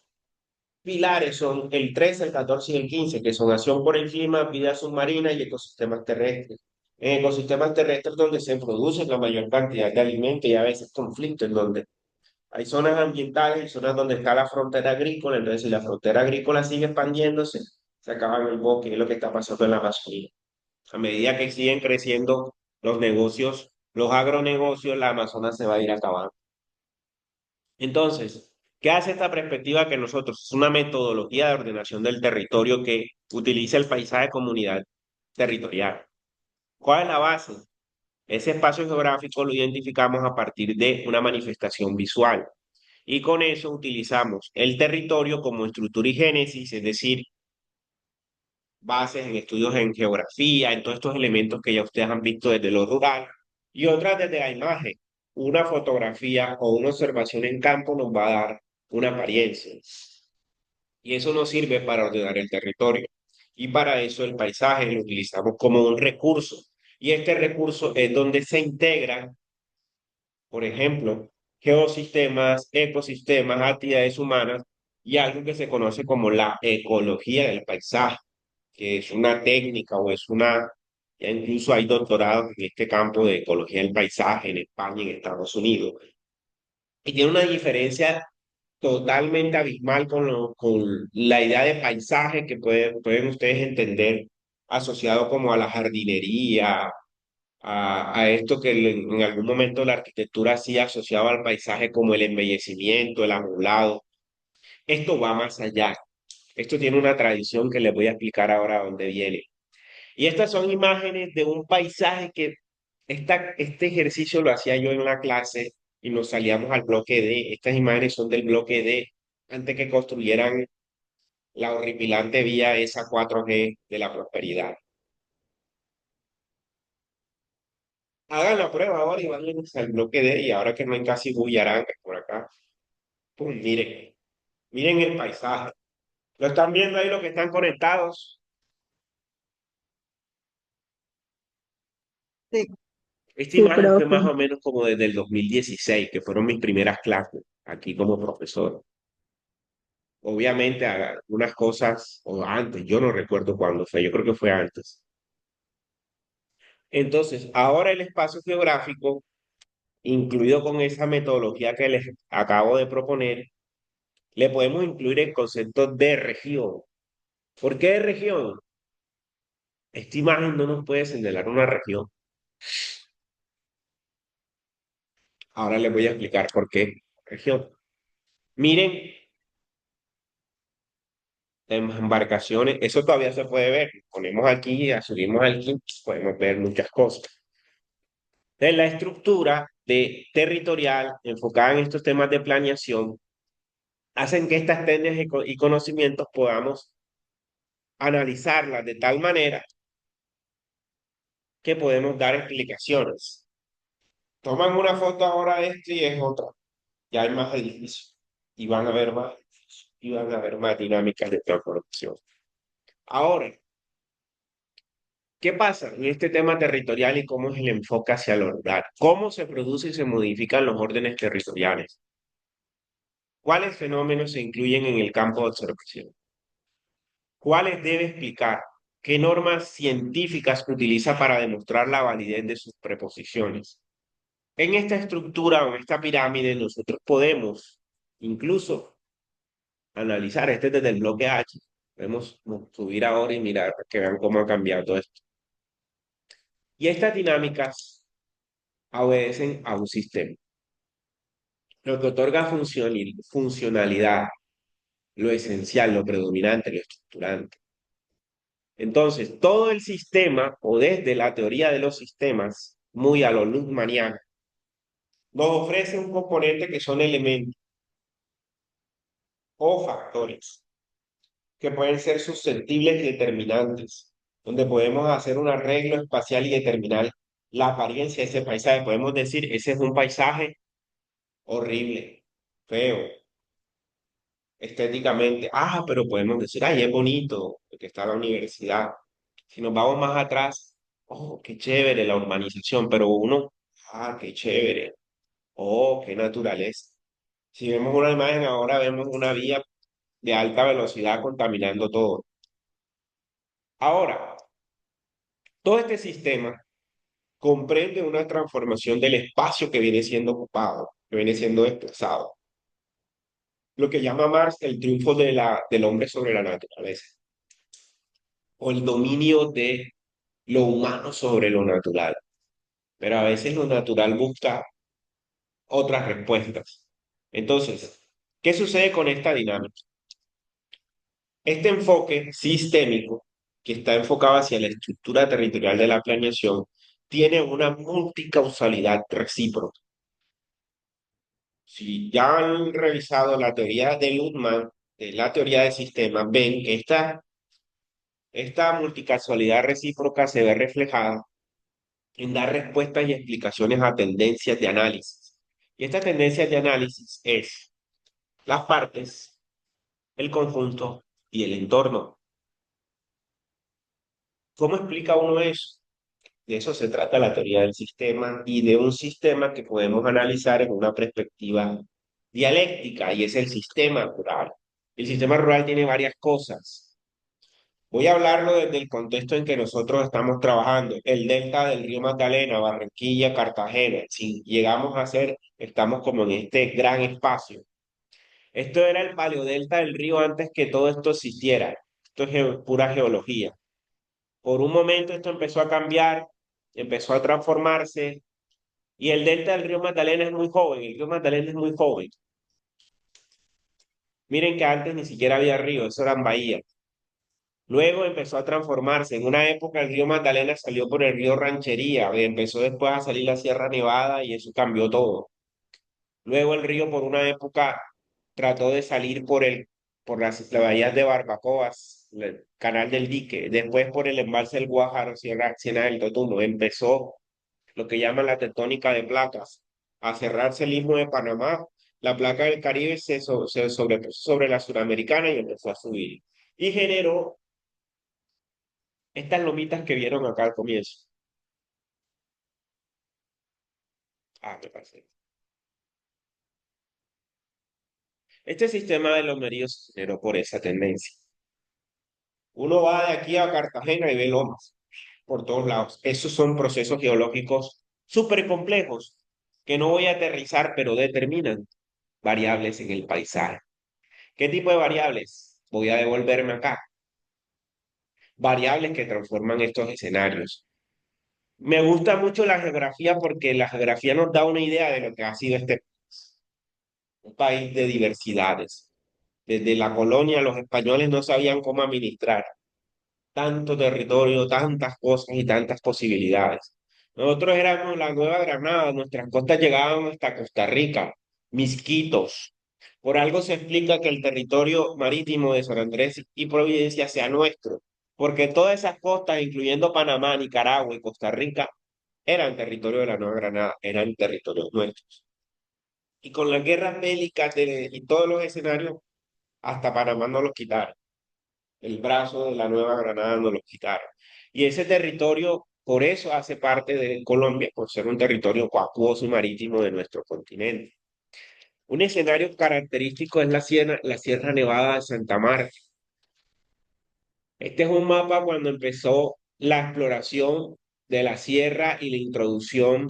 pilares son el 13, el 14 y el 15, que son acción por el clima, vida submarina y ecosistemas terrestres. En ecosistemas terrestres donde se produce la mayor cantidad de alimentos y a veces conflictos, en donde hay zonas ambientales y zonas donde está la frontera agrícola. Entonces, si la frontera agrícola sigue expandiéndose, se acaban el bosque, es lo que está pasando en la Amazonía. A medida que siguen creciendo los negocios, los agronegocios, la Amazonas se va a ir acabando. Entonces, ¿qué hace esta perspectiva que nosotros? Es una metodología de ordenación del territorio que utiliza el paisaje comunidad territorial. ¿Cuál es la base? Ese espacio geográfico lo identificamos a partir de una manifestación visual. Y con eso utilizamos el territorio como estructura y génesis, es decir, bases en estudios en geografía, en todos estos elementos que ya ustedes han visto desde lo rural, y otras desde la imagen. Una fotografía o una observación en campo nos va a dar una apariencia. Y eso nos sirve para ordenar el territorio. Y para eso el paisaje lo utilizamos como un recurso. Y este recurso es donde se integran, por ejemplo, geosistemas, ecosistemas, actividades humanas y algo que se conoce como la ecología del paisaje, que es una técnica o es una, ya incluso hay doctorados en este campo de ecología del paisaje en España y en Estados Unidos. Y tiene una diferencia totalmente abismal con la idea de paisaje que pueden ustedes entender asociado como a la jardinería, a esto que en algún momento la arquitectura hacía asociado al paisaje como el embellecimiento, el arbolado. Esto va más allá. Esto tiene una tradición que les voy a explicar ahora dónde viene. Y estas son imágenes de un paisaje que este ejercicio lo hacía yo en la clase y nos salíamos al bloque D. Estas imágenes son del bloque D antes que construyeran la horripilante vía esa 4G de la prosperidad. Hagan la prueba ahora y vayan al bloque D y ahora que no hay casi bullarangas por acá, pues miren, miren el paisaje. ¿Lo están viendo ahí los que están conectados? Sí, Esta Sí, imagen fue más profe. o menos como desde el 2016, que fueron mis primeras clases aquí como profesor. Obviamente, algunas cosas, o antes, yo no recuerdo cuándo fue, yo creo que fue antes. Entonces, ahora el espacio geográfico, incluido con esa metodología que les acabo de proponer, le podemos incluir el concepto de región. ¿Por qué de región? Esta imagen no nos puede señalar una región. Ahora les voy a explicar por qué región. Miren, en embarcaciones, eso todavía se puede ver. Ponemos aquí, subimos aquí, podemos ver muchas cosas. De la estructura territorial enfocada en estos temas de planeación hacen que estas técnicas y conocimientos podamos analizarlas de tal manera que podemos dar explicaciones. Toman una foto ahora de esto y es otra. Ya hay más edificios y van a haber más edificios y van a haber más dinámicas de transformación. Ahora, ¿qué pasa en este tema territorial y cómo es el enfoque hacia lo rural? ¿Cómo se produce y se modifican los órdenes territoriales? ¿Cuáles fenómenos se incluyen en el campo de observación? ¿Cuáles debe explicar? ¿Qué normas científicas utiliza para demostrar la validez de sus preposiciones? En esta estructura o en esta pirámide nosotros podemos incluso analizar, este desde el bloque H, podemos subir ahora y mirar para que vean cómo ha cambiado todo esto. Y estas dinámicas obedecen a un sistema, lo que otorga funcionalidad, lo esencial, lo predominante, lo estructurante. Entonces, todo el sistema, o desde la teoría de los sistemas, muy a lo Luhmanniano, nos ofrece un componente que son elementos o factores que pueden ser susceptibles y determinantes, donde podemos hacer un arreglo espacial y determinar la apariencia de ese paisaje. Podemos decir, ese es un paisaje horrible, feo, estéticamente. Ah, pero podemos decir, ay, es bonito, porque está la universidad. Si nos vamos más atrás, oh, qué chévere la urbanización, pero uno, ah, qué chévere, oh, qué naturaleza. Si vemos una imagen ahora, vemos una vía de alta velocidad contaminando todo. Ahora, todo este sistema comprende una transformación del espacio que viene siendo ocupado, que viene siendo desplazado. Lo que llama Marx el triunfo del hombre sobre la naturaleza, o el dominio de lo humano sobre lo natural. Pero a veces lo natural busca otras respuestas. Entonces, ¿qué sucede con esta dinámica? Este enfoque sistémico, que está enfocado hacia la estructura territorial de la planeación, tiene una multicausalidad recíproca. Si ya han revisado la teoría de Luhmann, de la teoría de sistemas, ven que esta multicausalidad recíproca se ve reflejada en dar respuestas y explicaciones a tendencias de análisis. Y estas tendencias de análisis es las partes, el conjunto y el entorno. ¿Cómo explica uno eso? De eso se trata la teoría del sistema y de un sistema que podemos analizar en una perspectiva dialéctica, y es el sistema rural. El sistema rural tiene varias cosas. Voy a hablarlo desde el contexto en que nosotros estamos trabajando, el delta del río Magdalena, Barranquilla, Cartagena. Si llegamos a ser, estamos como en este gran espacio. Esto era el paleodelta del río antes que todo esto existiera. Esto es pura geología. Por un momento esto empezó a cambiar, empezó a transformarse, y el delta del río Magdalena es muy joven, el río Magdalena es muy joven. Miren que antes ni siquiera había río, eso eran bahías. Luego empezó a transformarse. En una época el río Magdalena salió por el río Ranchería, y empezó después a salir la Sierra Nevada y eso cambió todo. Luego el río por una época trató de salir por las bahías de Barbacoas, el canal del Dique, después por el embalse del Guájaro, Siena del Totumo. Empezó lo que llaman la tectónica de placas, a cerrarse el istmo de Panamá. La placa del Caribe se sobrepuso sobre la suramericana y empezó a subir. Y generó estas lomitas que vieron acá al comienzo. Ah, me parece. Este sistema de los medios se generó por esa tendencia. Uno va de aquí a Cartagena y ve lomas por todos lados. Esos son procesos geológicos súper complejos que no voy a aterrizar, pero determinan variables en el paisaje. ¿Qué tipo de variables? Voy a devolverme acá. Variables que transforman estos escenarios. Me gusta mucho la geografía porque la geografía nos da una idea de lo que ha sido este país. Un país de diversidades. Desde la colonia los españoles no sabían cómo administrar tanto territorio, tantas cosas y tantas posibilidades. Nosotros éramos la Nueva Granada, nuestras costas llegaban hasta Costa Rica, Misquitos. Por algo se explica que el territorio marítimo de San Andrés y Providencia sea nuestro, porque todas esas costas, incluyendo Panamá, Nicaragua y Costa Rica, eran territorio de la Nueva Granada, eran territorios nuestros. Y con las guerras bélicas y todos los escenarios, hasta Panamá nos los quitaron. El brazo de la Nueva Granada nos lo quitaron. Y ese territorio, por eso hace parte de Colombia, por ser un territorio acuoso y marítimo de nuestro continente. Un escenario característico es la Sierra Nevada de Santa Marta. Este es un mapa cuando empezó la exploración de la sierra y la introducción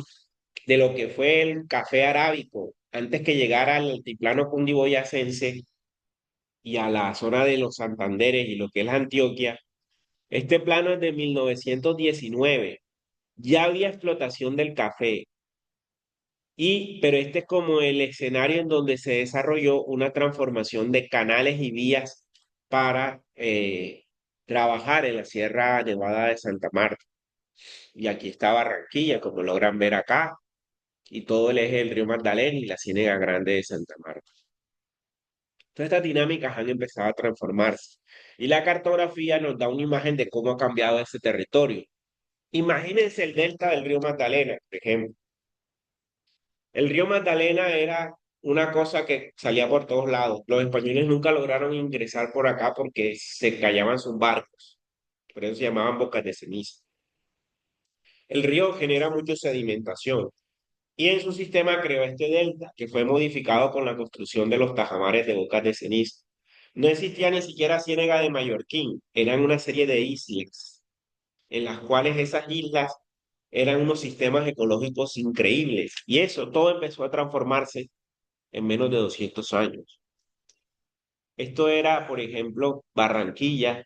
de lo que fue el café arábico antes que llegara al altiplano cundiboyacense y a la zona de los Santanderes y lo que es Antioquia. Este plano es de 1919. Ya había explotación del café, pero este es como el escenario en donde se desarrolló una transformación de canales y vías para trabajar en la Sierra Nevada de Santa Marta. Y aquí está Barranquilla, como logran ver acá, y todo el eje del río Magdalena y la Ciénaga Grande de Santa Marta. Todas estas dinámicas han empezado a transformarse. Y la cartografía nos da una imagen de cómo ha cambiado ese territorio. Imagínense el delta del río Magdalena, por ejemplo. El río Magdalena era una cosa que salía por todos lados. Los españoles nunca lograron ingresar por acá porque se callaban sus barcos. Por eso se llamaban bocas de ceniza. El río genera mucha sedimentación y en su sistema creó este delta que fue modificado con la construcción de los tajamares de bocas de ceniza. No existía ni siquiera Ciénaga de Mallorquín, eran una serie de islas en las cuales esas islas eran unos sistemas ecológicos increíbles y eso todo empezó a transformarse en menos de 200 años. Esto era, por ejemplo, Barranquilla,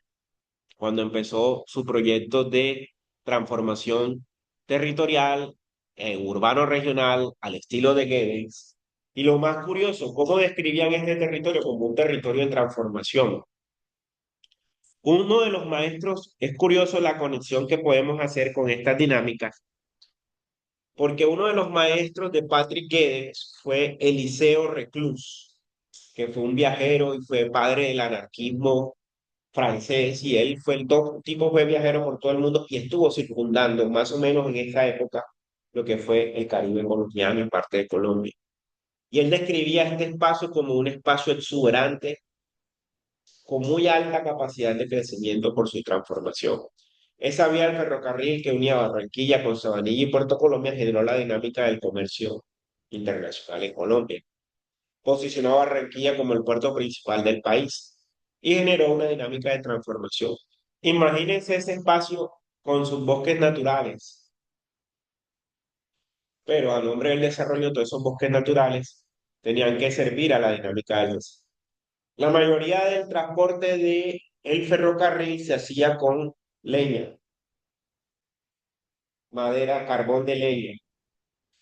cuando empezó su proyecto de transformación territorial, urbano-regional, al estilo de Goebbels. Y lo más curioso, ¿cómo describían este territorio? Como un territorio en transformación. Uno de los maestros, es curioso la conexión que podemos hacer con estas dinámicas, porque uno de los maestros de Patrick Guedes fue Eliseo Reclus, que fue un viajero y fue padre del anarquismo francés, y él fue el tipo fue viajero por todo el mundo y estuvo circundando más o menos en esa época lo que fue el Caribe colombiano y parte de Colombia. Y él describía este espacio como un espacio exuberante con muy alta capacidad de crecimiento por su transformación. Esa vía del ferrocarril que unía Barranquilla con Sabanilla y Puerto Colombia generó la dinámica del comercio internacional en Colombia. Posicionó a Barranquilla como el puerto principal del país y generó una dinámica de transformación. Imagínense ese espacio con sus bosques naturales, pero a nombre del desarrollo de todos esos bosques naturales tenían que servir a la dinámica del desarrollo. La mayoría del transporte de el ferrocarril se hacía con leña, madera, carbón de leña.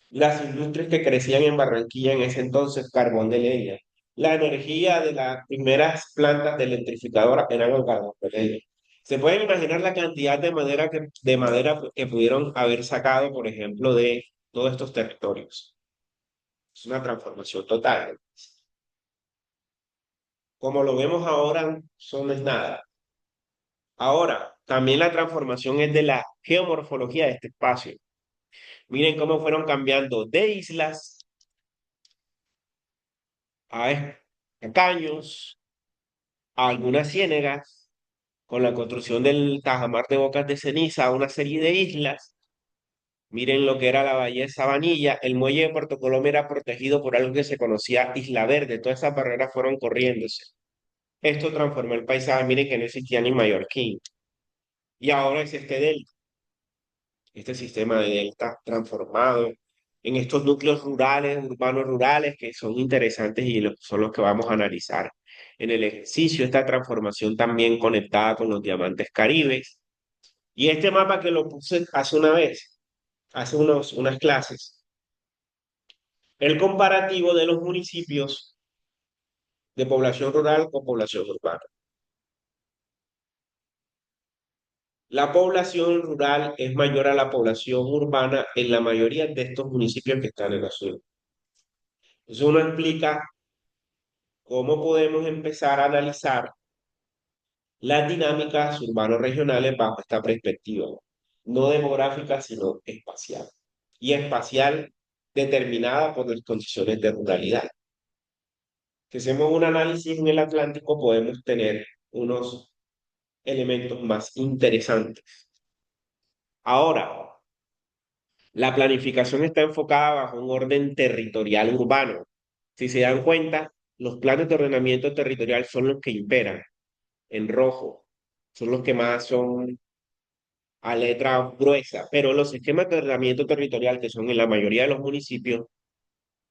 Las industrias que crecían en Barranquilla en ese entonces, carbón de leña. La energía de las primeras plantas de electrificadora eran el carbón de leña. Se pueden imaginar la cantidad de madera que pudieron haber sacado, por ejemplo, de todos estos territorios. Es una transformación total. Como lo vemos ahora, eso no es nada. Ahora, también la transformación es de la geomorfología de este espacio. Miren cómo fueron cambiando de islas a caños, a algunas ciénegas, con la construcción del tajamar de Bocas de Ceniza, a una serie de islas. Miren lo que era la bahía de Sabanilla. El muelle de Puerto Colombia era protegido por algo que se conocía Isla Verde. Todas esas barreras fueron corriéndose. Esto transformó el paisaje. Miren que no existía ni Mallorquín. Y ahora es este delta, este sistema de delta transformado en estos núcleos rurales, urbanos rurales, que son interesantes y son los que vamos a analizar en el ejercicio. Esta transformación también conectada con los diamantes caribes. Y este mapa que lo puse hace una vez, hace unas clases, el comparativo de los municipios de población rural o población urbana. La población rural es mayor a la población urbana en la mayoría de estos municipios que están en azul. Entonces uno explica cómo podemos empezar a analizar las dinámicas urbano-regionales bajo esta perspectiva, no demográfica, sino espacial. Y espacial determinada por las condiciones de ruralidad. Si hacemos un análisis en el Atlántico, podemos tener unos elementos más interesantes. Ahora, la planificación está enfocada bajo un orden territorial urbano. Si se dan cuenta, los planes de ordenamiento territorial son los que imperan en rojo, son los que más son a letra gruesa, pero los esquemas de ordenamiento territorial que son en la mayoría de los municipios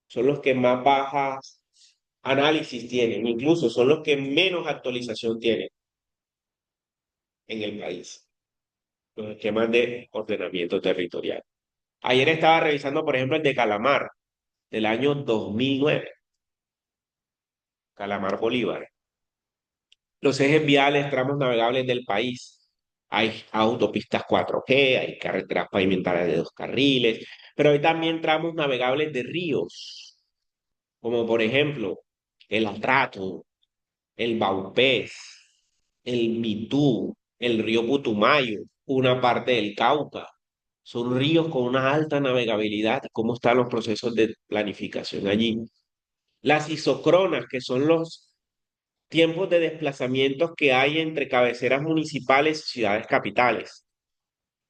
son los que más bajas análisis tienen, incluso son los que menos actualización tienen en el país, los esquemas de ordenamiento territorial. Ayer estaba revisando, por ejemplo, el de Calamar, del año 2009, Calamar Bolívar. Los ejes viales, tramos navegables del país. Hay autopistas 4G, hay carreteras pavimentadas de 2 carriles, pero hay también tramos navegables de ríos, como por ejemplo el Atrato, el Baupés, el Mitú, el río Putumayo, una parte del Cauca. Son ríos con una alta navegabilidad. ¿Cómo están los procesos de planificación allí? Las isocronas, que son los tiempos de desplazamientos que hay entre cabeceras municipales y ciudades capitales.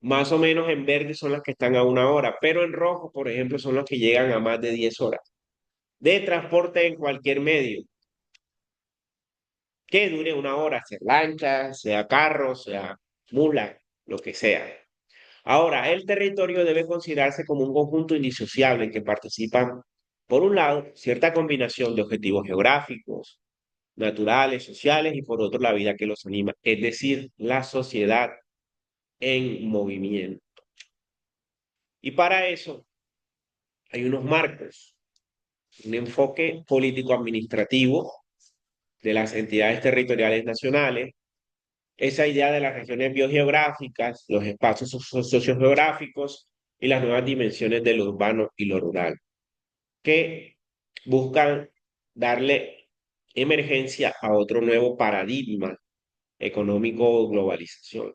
Más o menos en verde son las que están a 1 hora, pero en rojo, por ejemplo, son las que llegan a más de 10 horas. De transporte en cualquier medio, que dure 1 hora, sea lancha, sea carro, sea mula, lo que sea. Ahora, el territorio debe considerarse como un conjunto indisociable en que participan, por un lado, cierta combinación de objetivos geográficos, naturales, sociales y por otro la vida que los anima, es decir, la sociedad en movimiento. Y para eso hay unos marcos, un enfoque político-administrativo de las entidades territoriales nacionales, esa idea de las regiones biogeográficas, los espacios sociogeográficos y las nuevas dimensiones de lo urbano y lo rural, que buscan darle emergencia a otro nuevo paradigma económico globalización.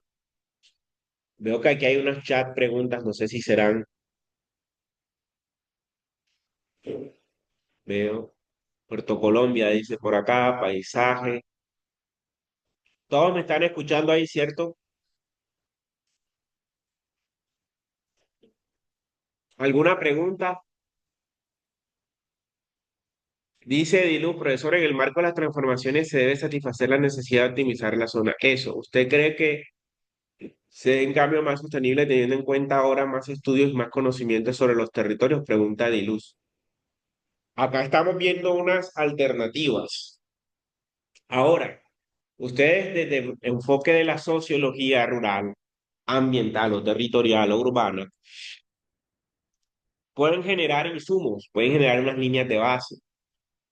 Veo que aquí hay unas chat preguntas, no sé si serán. Veo Puerto Colombia, dice por acá, paisaje. Todos me están escuchando ahí, ¿cierto? ¿Alguna pregunta? Dice Dilu, profesor, en el marco de las transformaciones se debe satisfacer la necesidad de optimizar la zona. Eso, ¿usted cree que se den cambio más sostenible teniendo en cuenta ahora más estudios y más conocimientos sobre los territorios? Pregunta Diluz. Acá estamos viendo unas alternativas. Ahora, ustedes desde el enfoque de la sociología rural, ambiental o territorial o urbana, pueden generar insumos, pueden generar unas líneas de base,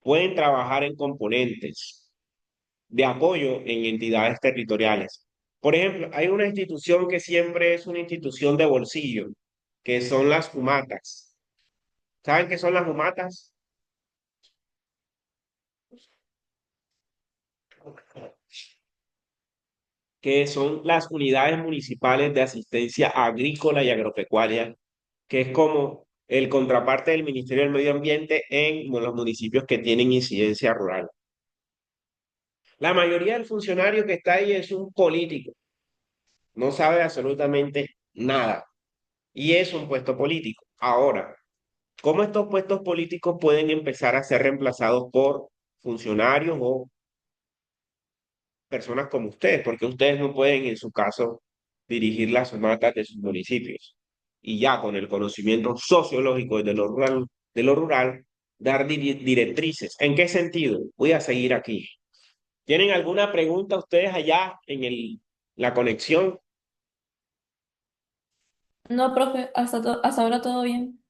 pueden trabajar en componentes de apoyo en entidades territoriales. Por ejemplo, hay una institución que siempre es una institución de bolsillo, que son las humatas. ¿Saben qué son las humatas? Que son las unidades municipales de asistencia agrícola y agropecuaria, que es como el contraparte del Ministerio del Medio Ambiente en los municipios que tienen incidencia rural. La mayoría del funcionario que está ahí es un político, no sabe absolutamente nada y es un puesto político. Ahora, ¿cómo estos puestos políticos pueden empezar a ser reemplazados por funcionarios o personas como ustedes? Porque ustedes no pueden, en su caso, dirigir las matas de sus municipios. Y ya con el conocimiento sociológico de lo rural dar directrices. ¿En qué sentido? Voy a seguir aquí. ¿Tienen alguna pregunta ustedes allá en la conexión? No, profe, hasta ahora todo bien.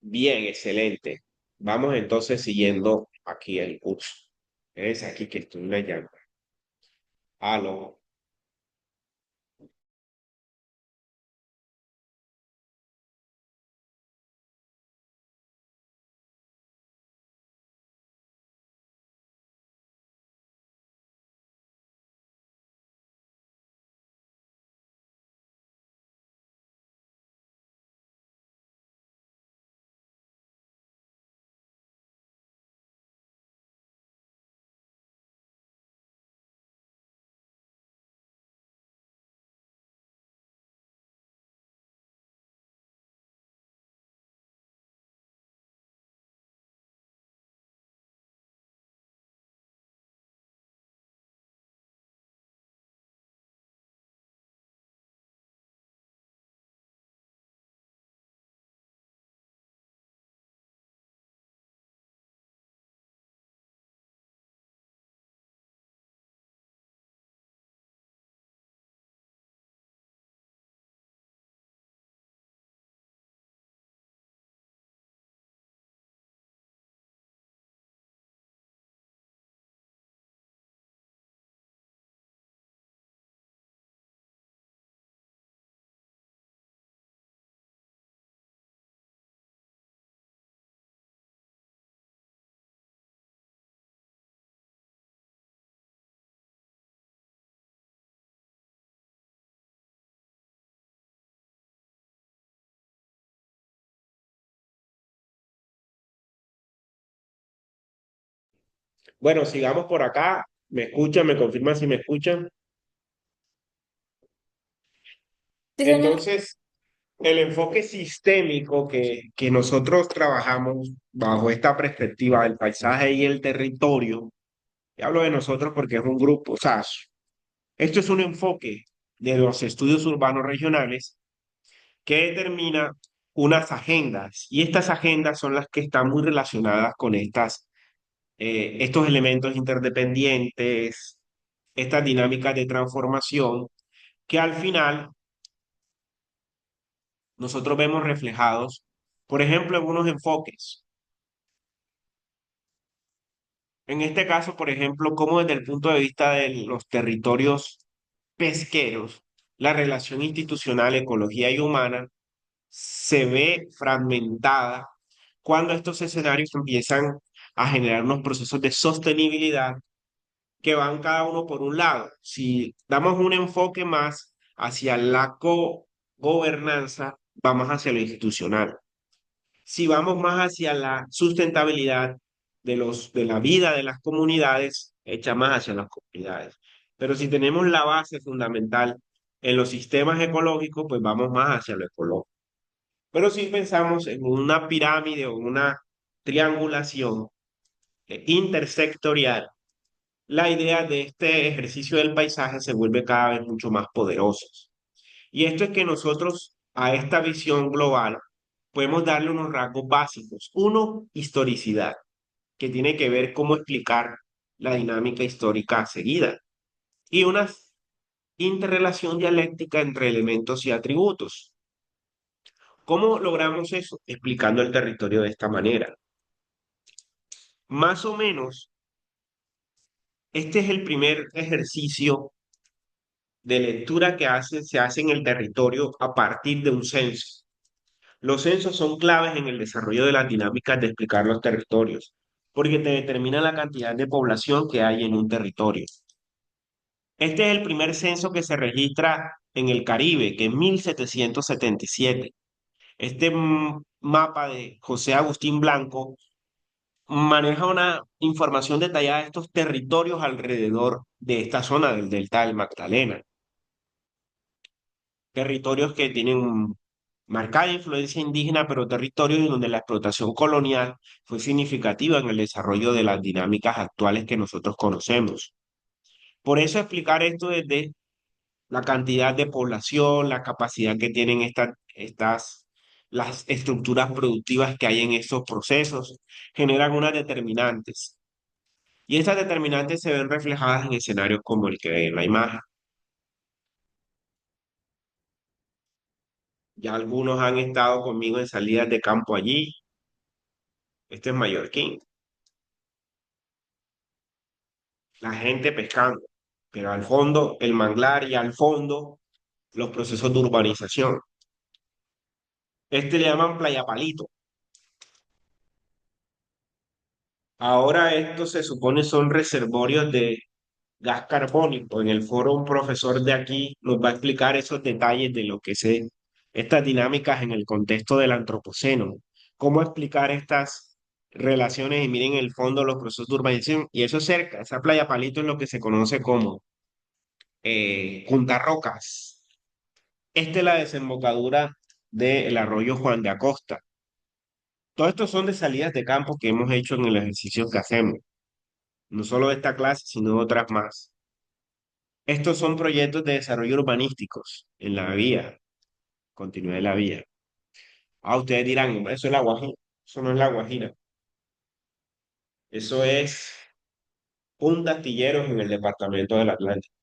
Bien, excelente. Vamos entonces siguiendo aquí el curso. Es aquí que estoy una llanta. Aló. Bueno, sigamos por acá. ¿Me escuchan? ¿Me confirman si me escuchan? Sí, señor. Entonces, el enfoque sistémico que nosotros trabajamos bajo esta perspectiva del paisaje y el territorio, y hablo de nosotros porque es un grupo, o sea, esto es un enfoque de los estudios urbanos regionales que determina unas agendas, y estas agendas son las que están muy relacionadas con estos elementos interdependientes, estas dinámicas de transformación que al final nosotros vemos reflejados, por ejemplo, en unos enfoques. En este caso, por ejemplo, como desde el punto de vista de los territorios pesqueros, la relación institucional, ecología y humana se ve fragmentada cuando estos escenarios empiezan a generar unos procesos de sostenibilidad que van cada uno por un lado. Si damos un enfoque más hacia la gobernanza, vamos hacia lo institucional. Si vamos más hacia la sustentabilidad de la vida de las comunidades, echa más hacia las comunidades. Pero si tenemos la base fundamental en los sistemas ecológicos, pues vamos más hacia lo ecológico. Pero si pensamos en una pirámide o una triangulación intersectorial, la idea de este ejercicio del paisaje se vuelve cada vez mucho más poderosa. Y esto es que nosotros a esta visión global podemos darle unos rasgos básicos. Uno, historicidad, que tiene que ver cómo explicar la dinámica histórica seguida. Y una interrelación dialéctica entre elementos y atributos. ¿Cómo logramos eso? Explicando el territorio de esta manera. Más o menos, este es el primer ejercicio de lectura que se hace en el territorio a partir de un censo. Los censos son claves en el desarrollo de las dinámicas de explicar los territorios, porque te determina la cantidad de población que hay en un territorio. Este es el primer censo que se registra en el Caribe, que en 1777. Este mapa de José Agustín Blanco maneja una información detallada de estos territorios alrededor de esta zona del delta del Magdalena. Territorios que tienen marcada influencia indígena, pero territorios en donde la explotación colonial fue significativa en el desarrollo de las dinámicas actuales que nosotros conocemos. Por eso explicar esto desde la cantidad de población, la capacidad que tienen las estructuras productivas que hay en estos procesos, generan unas determinantes. Y esas determinantes se ven reflejadas en escenarios como el que hay en la imagen. Ya algunos han estado conmigo en salidas de campo allí. Este es Mallorquín, la gente pescando, pero al fondo el manglar y al fondo los procesos de urbanización. Este le llaman Playa Palito. Ahora estos se supone son reservorios de gas carbónico. En el foro un profesor de aquí nos va a explicar esos detalles de lo que es estas dinámicas en el contexto del antropoceno. Cómo explicar estas relaciones y miren en el fondo los procesos de urbanización. Y eso es cerca, esa Playa Palito es lo que se conoce como Punta Rocas. Esta es la desembocadura del arroyo Juan de Acosta. Todo esto son de salidas de campo que hemos hecho en el ejercicio que hacemos, no solo de esta clase, sino de otras más. Estos son proyectos de desarrollo urbanísticos en la vía, continuidad de la vía. Ah, ustedes dirán, "Hombre, eso es la Guajira". Eso no es la Guajira. Eso es Punta Astilleros en el departamento del Atlántico.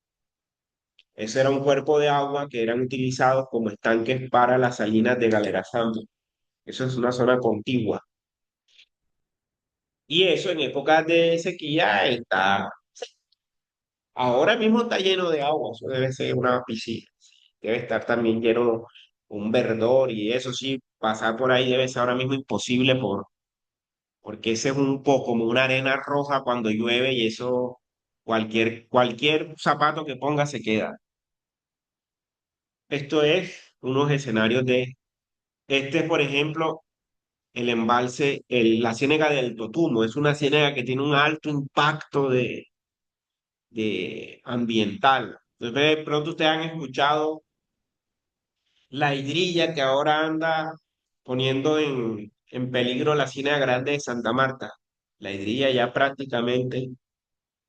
Ese era un cuerpo de agua que eran utilizados como estanques para las salinas de Galera Santo. Eso es una zona contigua. Y eso en épocas de sequía está, ahora mismo está lleno de agua, eso debe ser una piscina. Debe estar también lleno un verdor y eso sí, pasar por ahí debe ser ahora mismo imposible porque ese es un poco como una arena roja cuando llueve y eso cualquier zapato que ponga se queda. Esto es unos escenarios de, este por ejemplo, el embalse, la ciénaga del Totumo. Es una ciénaga que tiene un alto impacto de ambiental. Entonces, de pronto ustedes han escuchado la hidrilla que ahora anda poniendo en peligro la Ciénaga Grande de Santa Marta. La hidrilla ya prácticamente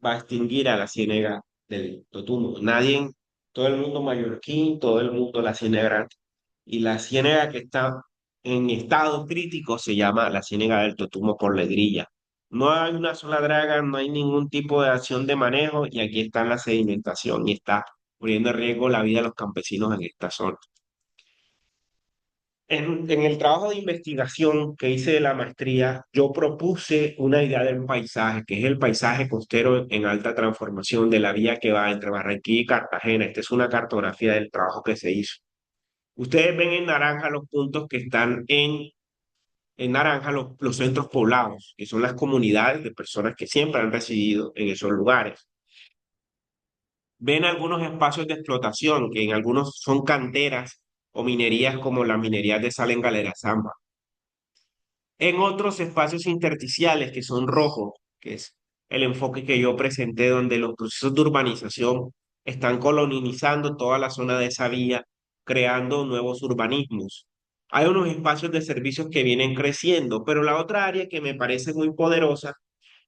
va a extinguir a la Ciénaga del Totumo. Nadie, todo el mundo mallorquín, todo el mundo la Ciénaga Grande. Y la ciénaga que está en estado crítico se llama la Ciénaga del Totumo por la hidrilla. No hay una sola draga, no hay ningún tipo de acción de manejo y aquí está la sedimentación y está poniendo en riesgo la vida de los campesinos en esta zona. En el trabajo de investigación que hice de la maestría, yo propuse una idea del paisaje, que es el paisaje costero en alta transformación de la vía que va entre Barranquilla y Cartagena. Esta es una cartografía del trabajo que se hizo. Ustedes ven en naranja los puntos que están en naranja los centros poblados, que son las comunidades de personas que siempre han residido en esos lugares. Ven algunos espacios de explotación, que en algunos son canteras o minerías como la minería de sal en Galera Zamba. En otros espacios intersticiales que son rojos, que es el enfoque que yo presenté, donde los procesos de urbanización están colonizando toda la zona de esa vía, creando nuevos urbanismos. Hay unos espacios de servicios que vienen creciendo, pero la otra área que me parece muy poderosa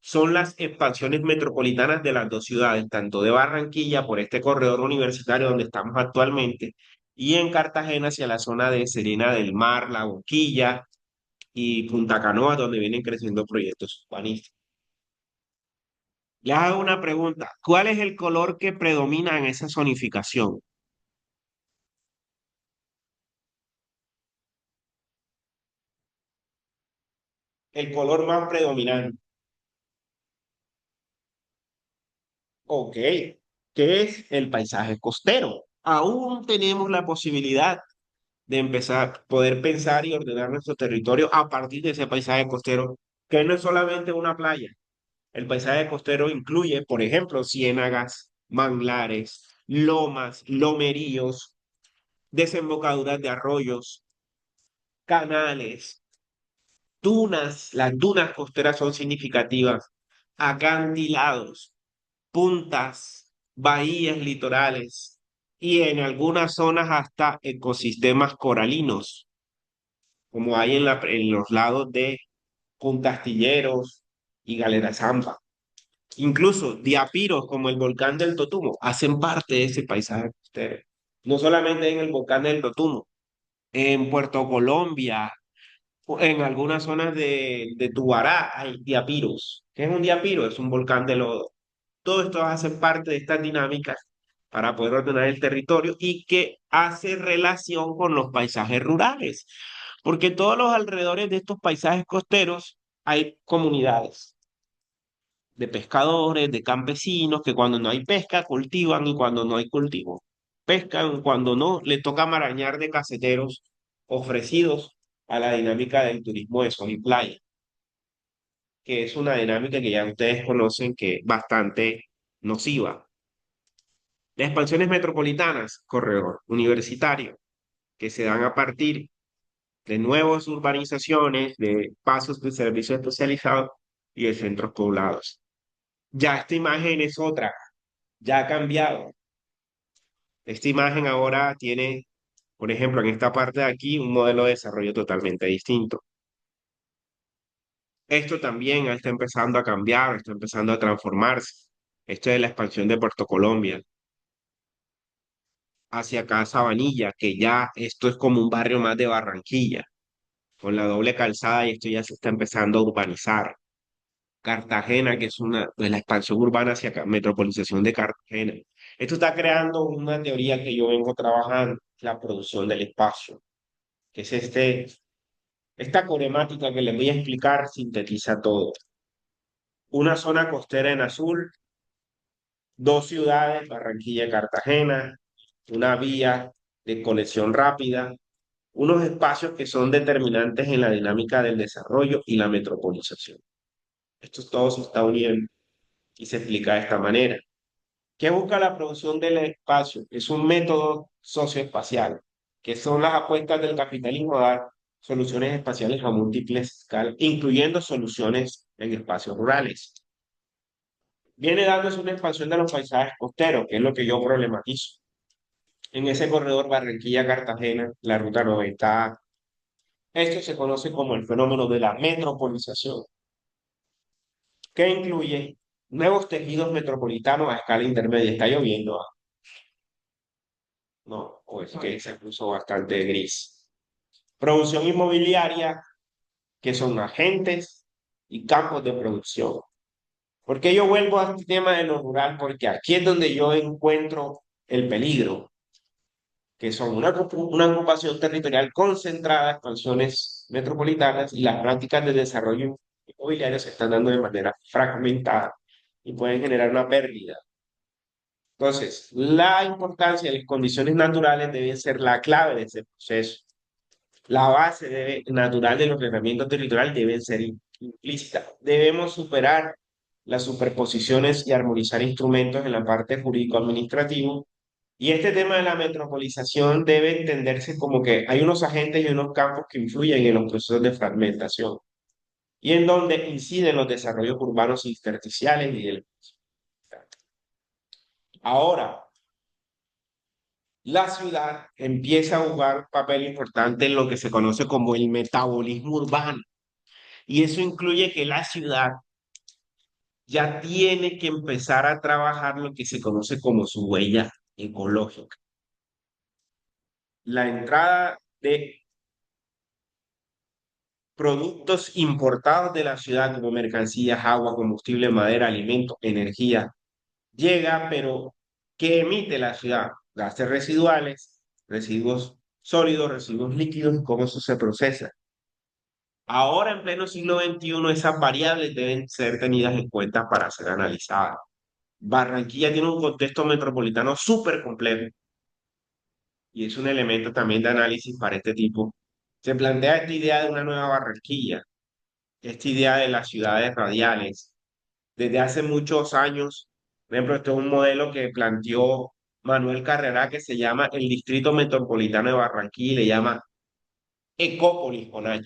son las expansiones metropolitanas de las dos ciudades, tanto de Barranquilla por este corredor universitario donde estamos actualmente, y en Cartagena hacia la zona de Serena del Mar, La Boquilla y Punta Canoa, donde vienen creciendo proyectos urbanísticos. Les hago una pregunta. ¿Cuál es el color que predomina en esa zonificación? El color más predominante. Ok. ¿Qué es el paisaje costero? Aún tenemos la posibilidad de empezar, poder pensar y ordenar nuestro territorio a partir de ese paisaje costero, que no es solamente una playa. El paisaje costero incluye, por ejemplo, ciénagas, manglares, lomas, lomeríos, desembocaduras de arroyos, canales, dunas. Las dunas costeras son significativas, acantilados, puntas, bahías litorales y en algunas zonas hasta ecosistemas coralinos, como hay en los lados de Punta Astilleros y Galera Zamba. Incluso diapiros como el volcán del Totumo hacen parte de ese paisaje costero. No solamente en el volcán del Totumo, en Puerto Colombia, en algunas zonas de Tubará hay diapiros. ¿Qué es un diapiro? Es un volcán de lodo. Todo esto hace parte de estas dinámicas para poder ordenar el territorio y que hace relación con los paisajes rurales, porque todos los alrededores de estos paisajes costeros hay comunidades de pescadores, de campesinos, que cuando no hay pesca cultivan y cuando no hay cultivo pescan, cuando no, le toca marañar de caseteros ofrecidos a la dinámica del turismo de sol y playa, que es una dinámica que ya ustedes conocen que es bastante nociva. Las expansiones metropolitanas, corredor universitario, que se dan a partir de nuevas urbanizaciones, de pasos de servicios especializados y de centros poblados. Ya esta imagen es otra, ya ha cambiado. Esta imagen ahora tiene, por ejemplo, en esta parte de aquí, un modelo de desarrollo totalmente distinto. Esto también está empezando a cambiar, está empezando a transformarse. Esto es la expansión de Puerto Colombia hacia acá Sabanilla, que ya esto es como un barrio más de Barranquilla, con la doble calzada y esto ya se está empezando a urbanizar. Cartagena, que es una, pues, la expansión urbana hacia acá, metropolización de Cartagena. Esto está creando una teoría que yo vengo trabajando, la producción del espacio, que es esta coremática que les voy a explicar, sintetiza todo. Una zona costera en azul, dos ciudades, Barranquilla y Cartagena, una vía de conexión rápida, unos espacios que son determinantes en la dinámica del desarrollo y la metropolización. Esto todo se está uniendo y se explica de esta manera. ¿Qué busca la producción del espacio? Es un método socioespacial, que son las apuestas del capitalismo a dar soluciones espaciales a múltiples escalas, incluyendo soluciones en espacios rurales. Viene dándose una expansión de los paisajes costeros, que es lo que yo problematizo. En ese corredor Barranquilla-Cartagena, la ruta 90A, esto se conoce como el fenómeno de la metropolización, que incluye nuevos tejidos metropolitanos a escala intermedia. Está lloviendo, ¿ah? No, o es que se puso bastante gris. Producción inmobiliaria, que son agentes y campos de producción. ¿Por qué yo vuelvo a este tema de lo rural? Porque aquí es donde yo encuentro el peligro, que son una ocupación territorial concentrada, expansiones metropolitanas y las prácticas de desarrollo inmobiliario se están dando de manera fragmentada y pueden generar una pérdida. Entonces, la importancia de las condiciones naturales debe ser la clave de ese proceso. La natural del ordenamiento territorial debe ser implícita. Debemos superar las superposiciones y armonizar instrumentos en la parte jurídico-administrativo. Y este tema de la metropolización debe entenderse como que hay unos agentes y unos campos que influyen en los procesos de fragmentación y en donde inciden los desarrollos urbanos intersticiales y del... Ahora, la ciudad empieza a jugar un papel importante en lo que se conoce como el metabolismo urbano. Y eso incluye que la ciudad ya tiene que empezar a trabajar lo que se conoce como su huella ecológica. La entrada de productos importados de la ciudad como mercancías, agua, combustible, madera, alimentos, energía, llega, pero ¿qué emite la ciudad? Gases residuales, residuos sólidos, residuos líquidos y cómo eso se procesa. Ahora, en pleno siglo XXI, esas variables deben ser tenidas en cuenta para ser analizadas. Barranquilla tiene un contexto metropolitano súper complejo y es un elemento también de análisis para este tipo. Se plantea esta idea de una nueva Barranquilla, esta idea de las ciudades radiales. Desde hace muchos años, por ejemplo, este es un modelo que planteó Manuel Carrera que se llama el Distrito Metropolitano de Barranquilla y le llama Ecópolis con H.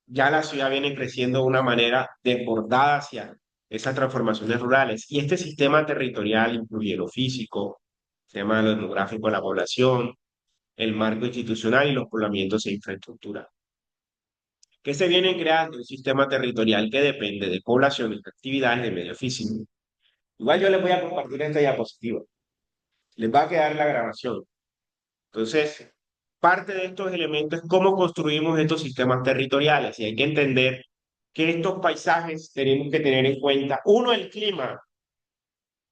Ya la ciudad viene creciendo de una manera desbordada hacia esas transformaciones rurales. Y este sistema territorial incluye lo físico, el tema de lo demográfico de la población, el marco institucional y los poblamientos e infraestructura. ¿Qué se viene creando? Un sistema territorial que depende de poblaciones, de actividades, de medio físico. Igual yo les voy a compartir esta diapositiva. Les va a quedar la grabación. Entonces, parte de estos elementos es cómo construimos estos sistemas territoriales y hay que entender que estos paisajes tenemos que tener en cuenta, uno, el clima.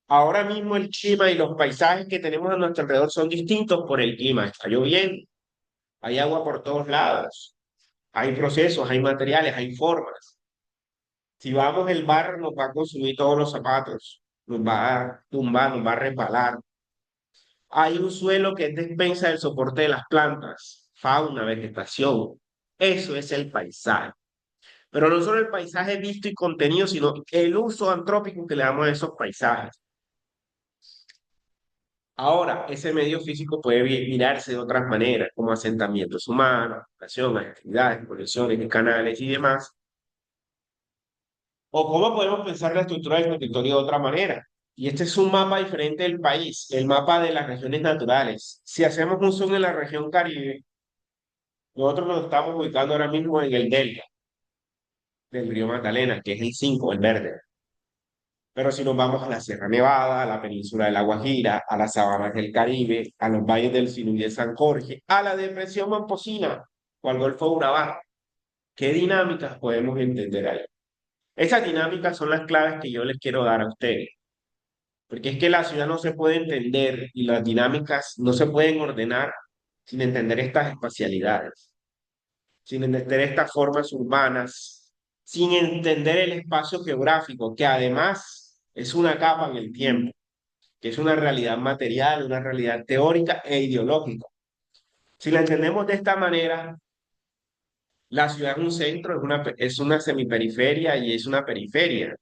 Ahora mismo el clima y los paisajes que tenemos a nuestro alrededor son distintos por el clima. Está lloviendo, hay agua por todos lados, hay procesos, hay materiales, hay formas. Si vamos, el barro nos va a consumir todos los zapatos, nos va a tumbar, nos va a resbalar. Hay un suelo que es despensa del soporte de las plantas, fauna, vegetación. Eso es el paisaje. Pero no solo el paisaje visto y contenido, sino el uso antrópico que le damos a esos paisajes. Ahora, ese medio físico puede mirarse de otras maneras, como asentamientos humanos, actividades, conexiones, canales y demás. O cómo podemos pensar la estructura del territorio de otra manera. Y este es un mapa diferente del país, el mapa de las regiones naturales. Si hacemos un zoom en la región Caribe, nosotros nos estamos ubicando ahora mismo en el delta del río Magdalena, que es el 5, el verde. Pero si nos vamos a la Sierra Nevada, a la península de La Guajira, a las sabanas del Caribe, a los valles del Sinú y de San Jorge, a la depresión Momposina o al Golfo de Urabá, ¿qué dinámicas podemos entender ahí? Esas dinámicas son las claves que yo les quiero dar a ustedes. Porque es que la ciudad no se puede entender y las dinámicas no se pueden ordenar sin entender estas espacialidades, sin entender estas formas urbanas, sin entender el espacio geográfico, que además es una capa en el tiempo, que es una realidad material, una realidad teórica e ideológica. Si la entendemos de esta manera, la ciudad es un centro, es una semiperiferia y es una periferia.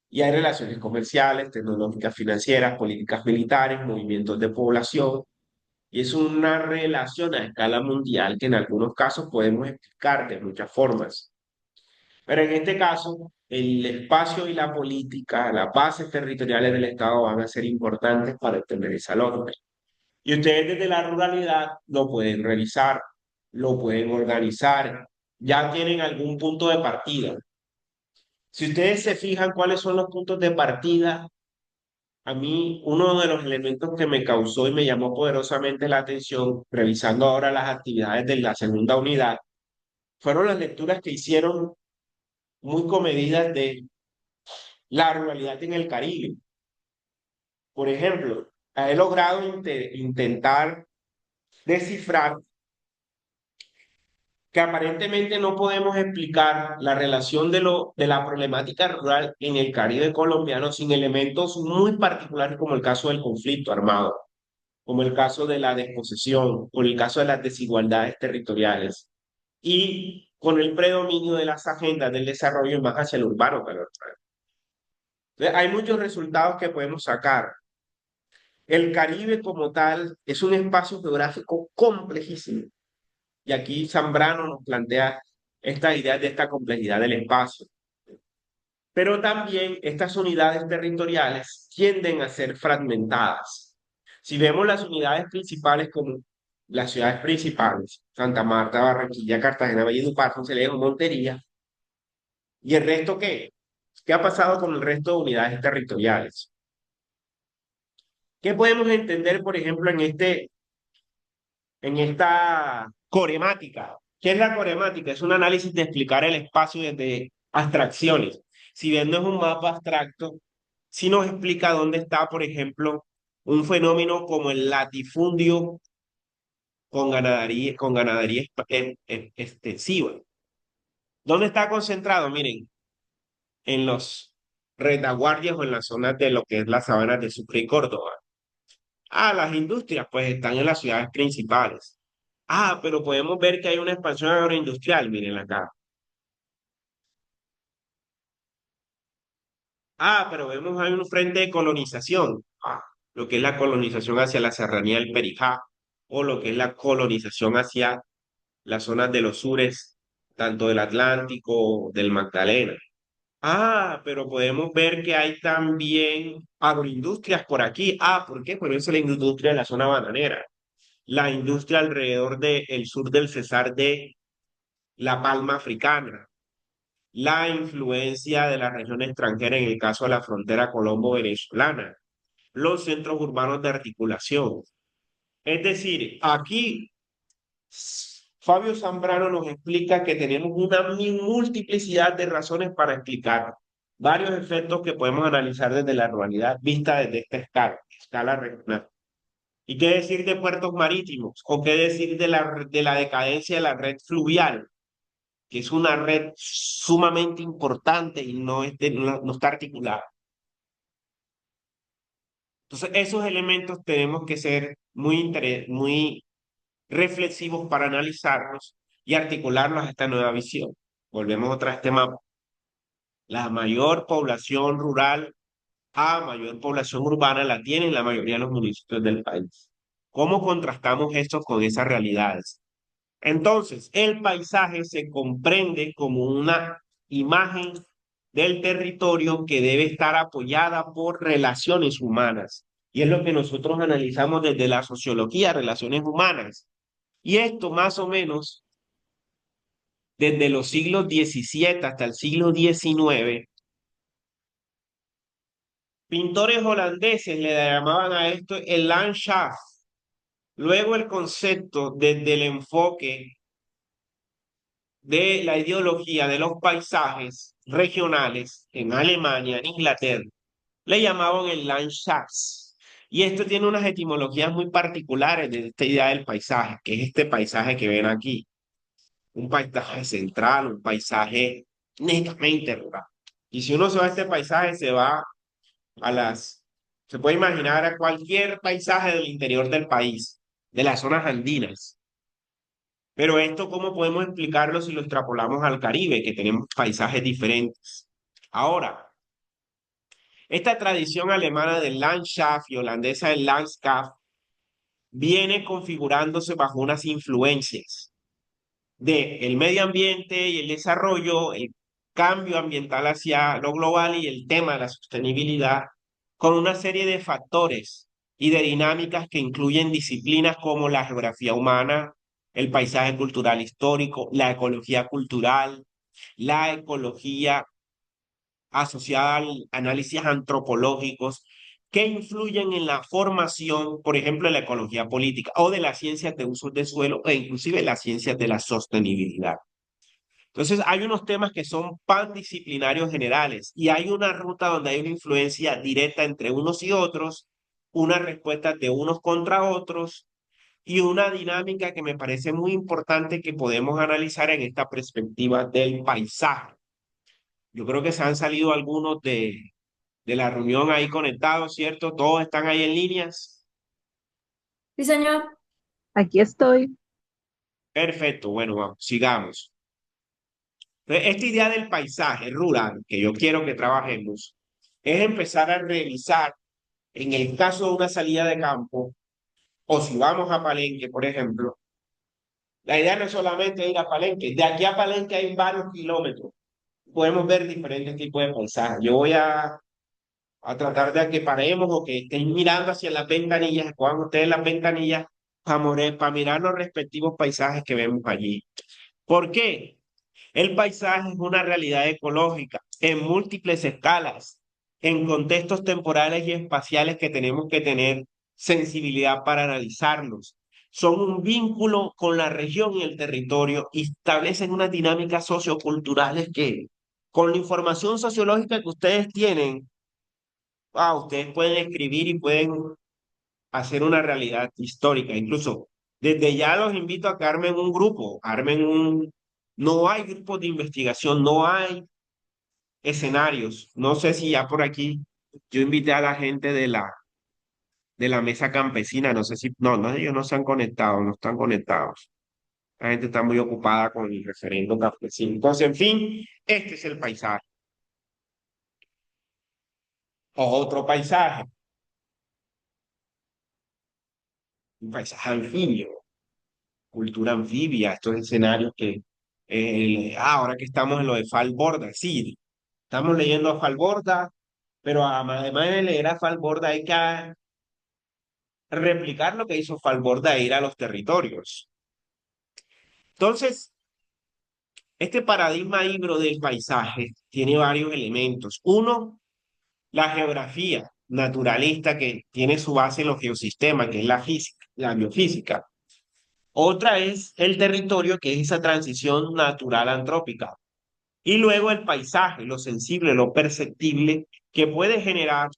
Y hay relaciones comerciales, tecnológicas, financieras, políticas militares, movimientos de población y es una relación a escala mundial que en algunos casos podemos explicar de muchas formas. Pero en este caso, el espacio y la política, las bases territoriales del Estado van a ser importantes para entender esa lógica. Y ustedes desde la ruralidad lo pueden revisar, lo pueden organizar, ya tienen algún punto de partida. Si ustedes se fijan cuáles son los puntos de partida, a mí uno de los elementos que me causó y me llamó poderosamente la atención, revisando ahora las actividades de la segunda unidad, fueron las lecturas que hicieron muy comedidas de la ruralidad en el Caribe. Por ejemplo, he logrado intentar descifrar que aparentemente no podemos explicar la relación de la problemática rural en el Caribe colombiano sin elementos muy particulares como el caso del conflicto armado, como el caso de la desposesión, o el caso de las desigualdades territoriales, y con el predominio de las agendas del desarrollo más hacia el urbano que al rural. Entonces, hay muchos resultados que podemos sacar. El Caribe como tal es un espacio geográfico complejísimo. Y aquí Zambrano nos plantea esta idea de esta complejidad del espacio. Pero también estas unidades territoriales tienden a ser fragmentadas. Si vemos las unidades principales como las ciudades principales, Santa Marta, Barranquilla, Cartagena, Valledupar, Sincelejo, Montería, ¿y el resto qué? ¿Qué ha pasado con el resto de unidades territoriales? ¿Qué podemos entender, por ejemplo, en esta coremática? ¿Qué es la coremática? Es un análisis de explicar el espacio desde abstracciones. Si bien no es un mapa abstracto, sí nos explica dónde está, por ejemplo, un fenómeno como el latifundio con ganadería extensiva. ¿Dónde está concentrado? Miren, en los retaguardias o en las zonas de lo que es las sabanas de Sucre y Córdoba. Ah, las industrias pues están en las ciudades principales. Ah, pero podemos ver que hay una expansión agroindustrial, miren acá. Ah, pero vemos hay un frente de colonización. Ah, lo que es la colonización hacia la serranía del Perijá o lo que es la colonización hacia las zonas de los sures, tanto del Atlántico, del Magdalena. Ah, pero podemos ver que hay también agroindustrias por aquí. Ah, ¿por qué? Por eso la industria de la zona bananera. La industria alrededor del sur del Cesar de la palma africana, la influencia de la región extranjera en el caso de la frontera colombo-venezolana, los centros urbanos de articulación. Es decir, aquí Fabio Zambrano nos explica que tenemos una multiplicidad de razones para explicar varios efectos que podemos analizar desde la ruralidad vista desde esta escala regional. ¿Y qué decir de puertos marítimos? ¿O qué decir de la decadencia de la red fluvial? Que es una red sumamente importante y no está articulada. Entonces, esos elementos tenemos que ser muy reflexivos para analizarlos y articularlos a esta nueva visión. Volvemos otra vez a este mapa. La mayor población rural a mayor población urbana la tienen la mayoría de los municipios del país. ¿Cómo contrastamos esto con esas realidades? Entonces, el paisaje se comprende como una imagen del territorio que debe estar apoyada por relaciones humanas. Y es lo que nosotros analizamos desde la sociología, relaciones humanas. Y esto más o menos desde los siglos XVII hasta el siglo XIX, pintores holandeses le llamaban a esto el Landschaft. Luego el concepto desde el enfoque de la ideología de los paisajes regionales en Alemania, en Inglaterra, le llamaban el Landschaft. Y esto tiene unas etimologías muy particulares de esta idea del paisaje, que es este paisaje que ven aquí. Un paisaje central, un paisaje netamente rural. Y si uno se va a este paisaje, se puede imaginar a cualquier paisaje del interior del país, de las zonas andinas. Pero esto, ¿cómo podemos explicarlo si lo extrapolamos al Caribe, que tenemos paisajes diferentes? Ahora, esta tradición alemana del Landschaft y holandesa del Landschaft viene configurándose bajo unas influencias del medio ambiente y el desarrollo, el cambio ambiental hacia lo global y el tema de la sostenibilidad, con una serie de factores y de dinámicas que incluyen disciplinas como la geografía humana, el paisaje cultural histórico, la ecología cultural, la ecología asociada al análisis antropológicos que influyen en la formación, por ejemplo, de la ecología política o de las ciencias de usos de suelo e inclusive las ciencias de la sostenibilidad. Entonces, hay unos temas que son pandisciplinarios generales y hay una ruta donde hay una influencia directa entre unos y otros, una respuesta de unos contra otros y una dinámica que me parece muy importante que podemos analizar en esta perspectiva del paisaje. Yo creo que se han salido algunos de la reunión ahí conectados, ¿cierto? Todos están ahí en líneas. Sí, señor. Aquí estoy. Perfecto, bueno, vamos, sigamos. Entonces, esta idea del paisaje rural que yo quiero que trabajemos es empezar a revisar, en el caso de una salida de campo, o si vamos a Palenque, por ejemplo, la idea no es solamente ir a Palenque, de aquí a Palenque hay varios kilómetros, podemos ver diferentes tipos de paisajes. Yo voy a tratar de que paremos o que estén mirando hacia las ventanillas, cojan ustedes las ventanillas para mirar los respectivos paisajes que vemos allí. ¿Por qué? El paisaje es una realidad ecológica en múltiples escalas, en contextos temporales y espaciales que tenemos que tener sensibilidad para analizarlos. Son un vínculo con la región y el territorio y establecen unas dinámicas socioculturales que, con la información sociológica que ustedes tienen, ustedes pueden escribir y pueden hacer una realidad histórica. Incluso desde ya los invito a que armen un grupo, no hay grupos de investigación, no hay escenarios. No sé si ya por aquí yo invité a la gente de la mesa campesina, no sé si, no, ellos no se han conectado, no están conectados. La gente está muy ocupada con el referendo campesino. Entonces, en fin, este es el paisaje. Otro paisaje, un paisaje anfibio, cultura anfibia, estos escenarios que, ahora que estamos en lo de Falborda, sí, estamos leyendo a Falborda, pero además de leer a Falborda hay que replicar lo que hizo Falborda e ir a los territorios. Entonces, este paradigma híbrido del paisaje tiene varios elementos. Uno, la geografía naturalista que tiene su base en los geosistemas, que es la física, la biofísica. Otra es el territorio, que es esa transición natural antrópica. Y luego el paisaje, lo sensible, lo perceptible, que puede generar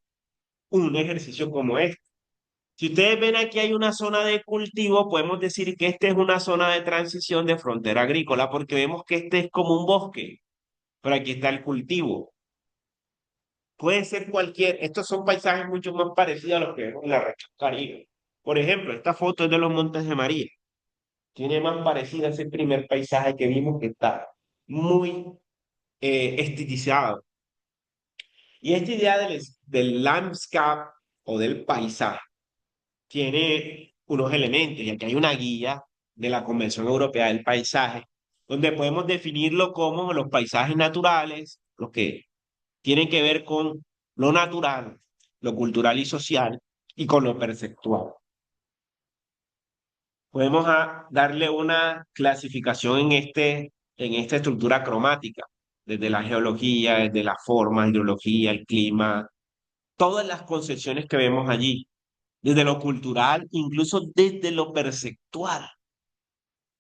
un ejercicio como este. Si ustedes ven aquí hay una zona de cultivo, podemos decir que esta es una zona de transición de frontera agrícola, porque vemos que este es como un bosque, pero aquí está el cultivo. Puede ser estos son paisajes mucho más parecidos a los que vemos en la región Caribe. Por ejemplo, esta foto es de los Montes de María. Tiene más parecido a ese primer paisaje que vimos que está muy estilizado. Y esta idea del landscape o del paisaje tiene unos elementos, y aquí hay una guía de la Convención Europea del Paisaje, donde podemos definirlo como los paisajes naturales, los que tienen que ver con lo natural, lo cultural y social, y con lo perceptual. Podemos darle una clasificación en esta estructura cromática, desde la geología, desde la forma, hidrología, el clima, todas las concepciones que vemos allí, desde lo cultural, incluso desde lo perceptual,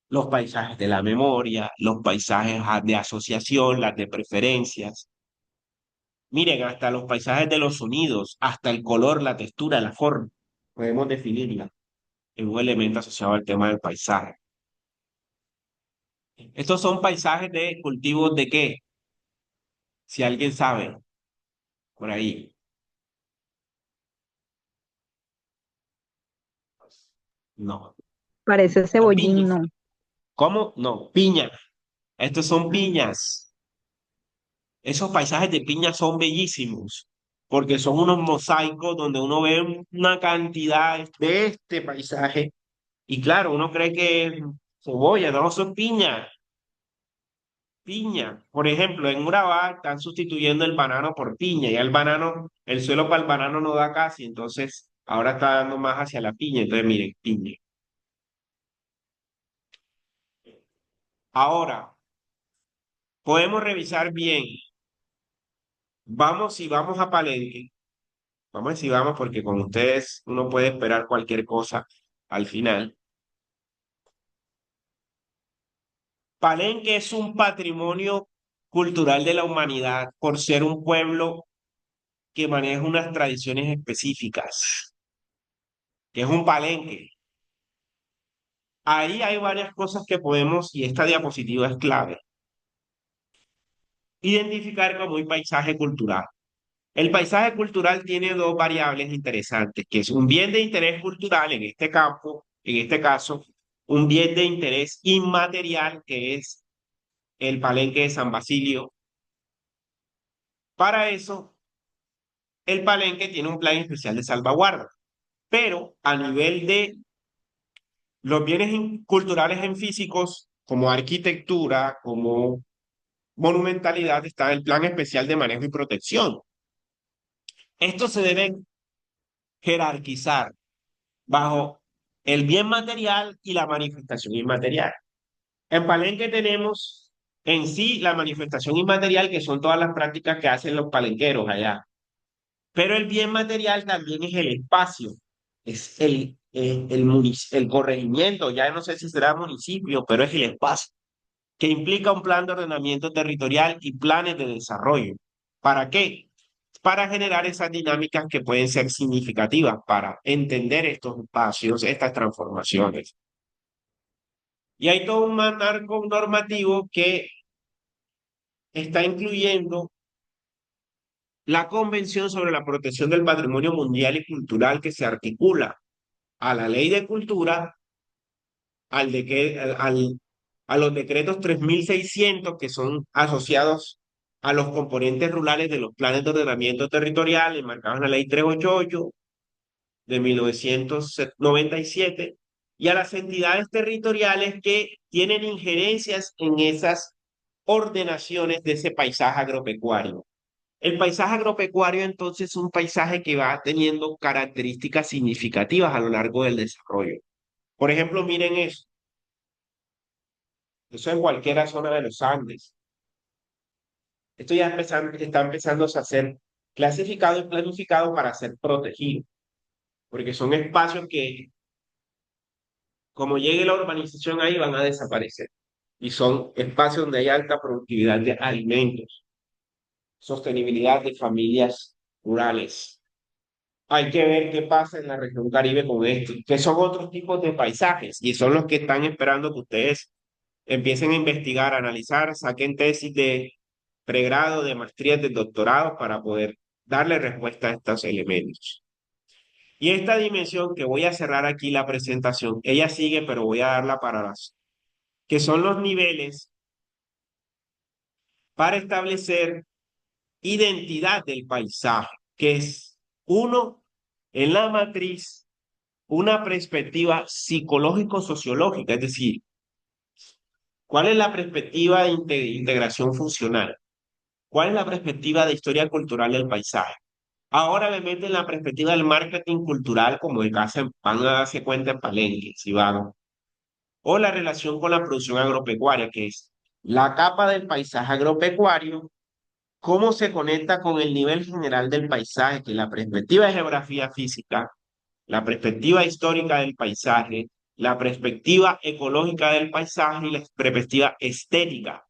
los paisajes de la memoria, los paisajes de asociación, las de preferencias. Miren, hasta los paisajes de los sonidos, hasta el color, la textura, la forma, podemos definirla en un elemento asociado al tema del paisaje. Estos son paisajes de cultivos de qué, si alguien sabe, por ahí. No. Parece La cebollín, piña. no. ¿Cómo? No, piña. Estos son piñas. Esos paisajes de piña son bellísimos. porque son unos mosaicos donde uno ve una cantidad de este paisaje y claro, uno cree que es cebolla, no, son piña, piña. Por ejemplo, en Urabá están sustituyendo el banano por piña, ya el banano, el suelo para el banano no da casi, entonces ahora está dando más hacia la piña, entonces miren, piña. Ahora, podemos revisar bien, vamos si vamos a Palenque, vamos si vamos porque con ustedes uno puede esperar cualquier cosa al final. Palenque es un patrimonio cultural de la humanidad por ser un pueblo que maneja unas tradiciones específicas, que es un palenque. Ahí hay varias cosas que podemos, y esta diapositiva es clave, identificar como un paisaje cultural. El paisaje cultural tiene dos variables interesantes, que es un bien de interés cultural en este campo, en este caso, un bien de interés inmaterial, que es el Palenque de San Basilio. Para eso, el Palenque tiene un plan especial de salvaguarda, pero a nivel de los bienes culturales en físicos, como arquitectura, como monumentalidad, está el plan especial de manejo y protección. Estos se deben jerarquizar bajo el bien material y la manifestación inmaterial. En Palenque tenemos en sí la manifestación inmaterial, que son todas las prácticas que hacen los palenqueros allá. Pero el bien material también es el espacio, es el corregimiento, ya no sé si será municipio, pero es el espacio, que implica un plan de ordenamiento territorial y planes de desarrollo. ¿Para qué? Para generar esas dinámicas que pueden ser significativas para entender estos espacios, estas transformaciones. Y hay todo un marco normativo que está incluyendo la Convención sobre la Protección del Patrimonio Mundial y Cultural, que se articula a la Ley de Cultura, a los decretos 3600 que son asociados a los componentes rurales de los planes de ordenamiento territorial, enmarcados en la Ley 388 de 1997, y a las entidades territoriales que tienen injerencias en esas ordenaciones de ese paisaje agropecuario. El paisaje agropecuario entonces es un paisaje que va teniendo características significativas a lo largo del desarrollo. Por ejemplo, miren eso en cualquier zona de los Andes. Esto ya está empezando a ser clasificado y planificado para ser protegido, porque son espacios que, como llegue la urbanización ahí, van a desaparecer. Y son espacios donde hay alta productividad de alimentos, sostenibilidad de familias rurales. Hay que ver qué pasa en la región Caribe con esto, que son otros tipos de paisajes y son los que están esperando que ustedes empiecen a investigar, a analizar, saquen tesis de pregrado, de maestrías, de doctorado para poder darle respuesta a estos elementos. Y esta dimensión que voy a cerrar aquí la presentación, ella sigue, pero voy a darla para las, que son los niveles para establecer identidad del paisaje, que es uno, en la matriz, una perspectiva psicológico-sociológica, es decir, ¿cuál es la perspectiva de integración funcional? ¿Cuál es la perspectiva de historia cultural del paisaje? Ahora le meten la perspectiva del marketing cultural, como el que van a darse cuenta en Palenque, si van, o la relación con la producción agropecuaria, que es la capa del paisaje agropecuario, cómo se conecta con el nivel general del paisaje, que es la perspectiva de geografía física, la perspectiva histórica del paisaje, la perspectiva ecológica del paisaje y la perspectiva estética.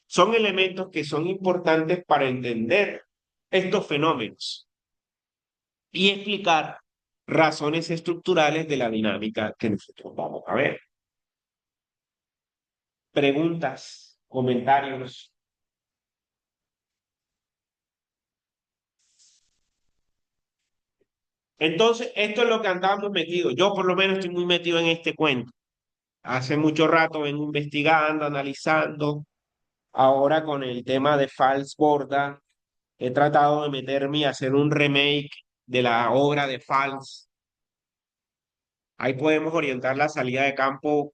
Son elementos que son importantes para entender estos fenómenos y explicar razones estructurales de la dinámica que nosotros vamos a ver. Preguntas, comentarios. Entonces, esto es lo que andamos metidos. Yo por lo menos estoy muy metido en este cuento. Hace mucho rato vengo investigando, analizando. Ahora con el tema de Falls Borda, he tratado de meterme y hacer un remake de la obra de Fals. Ahí podemos orientar la salida de campo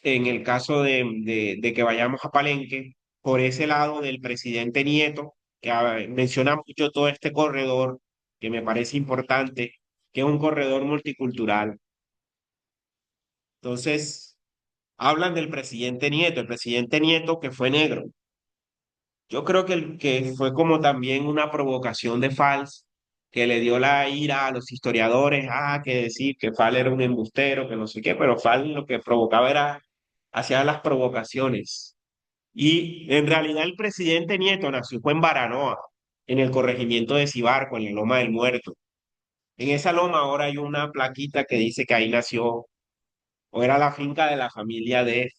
en el caso de que vayamos a Palenque, por ese lado del presidente Nieto, que menciona mucho todo este corredor, que me parece importante, que es un corredor multicultural. Entonces, hablan del presidente Nieto, el presidente Nieto que fue negro. Yo creo que fue como también una provocación de Fals, que le dio la ira a los historiadores, que decir que Fals era un embustero, que no sé qué, pero Fals lo que provocaba era, hacía las provocaciones. Y en realidad el presidente Nieto nació fue en Baranoa, en el corregimiento de Cibarco, en la Loma del Muerto. En esa loma ahora hay una plaquita que dice que ahí nació, o era la finca de la familia de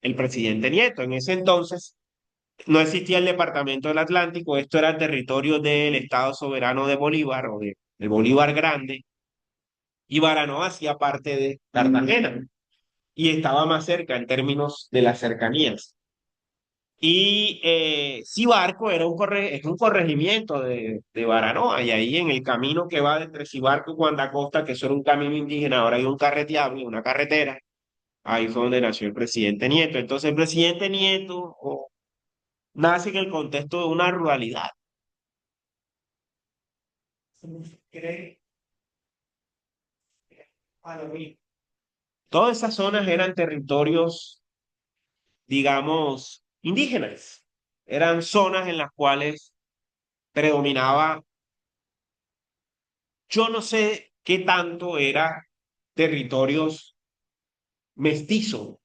el presidente Nieto. En ese entonces no existía el Departamento del Atlántico, esto era territorio del Estado Soberano de Bolívar o de Bolívar Grande, y Baranoa hacía parte de Cartagena y estaba más cerca en términos de las cercanías. Y Cibarco es un corregimiento de Baranoa, y ahí en el camino que va entre Cibarco y Guanacosta, que eso era un camino indígena, ahora hay un carreteable, una carretera, ahí fue donde nació el presidente Nieto. Entonces el presidente Nieto nace en el contexto de una ruralidad. Todas esas zonas eran territorios, digamos, indígenas. Eran zonas en las cuales predominaba, yo no sé qué tanto era territorios mestizos.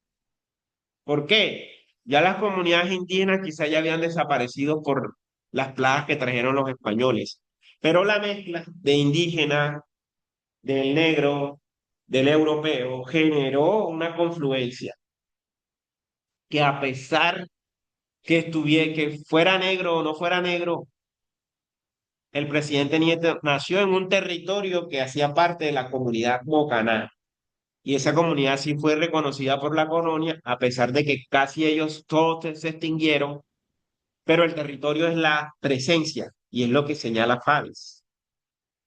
¿Por qué? Ya las comunidades indígenas quizá ya habían desaparecido por las plagas que trajeron los españoles. Pero la mezcla de indígena, del negro, del europeo, generó una confluencia que a pesar que fuera negro o no fuera negro, el presidente Nieto nació en un territorio que hacía parte de la comunidad mocaná. Y esa comunidad sí fue reconocida por la colonia, a pesar de que casi ellos todos se extinguieron, pero el territorio es la presencia y es lo que señala Fals.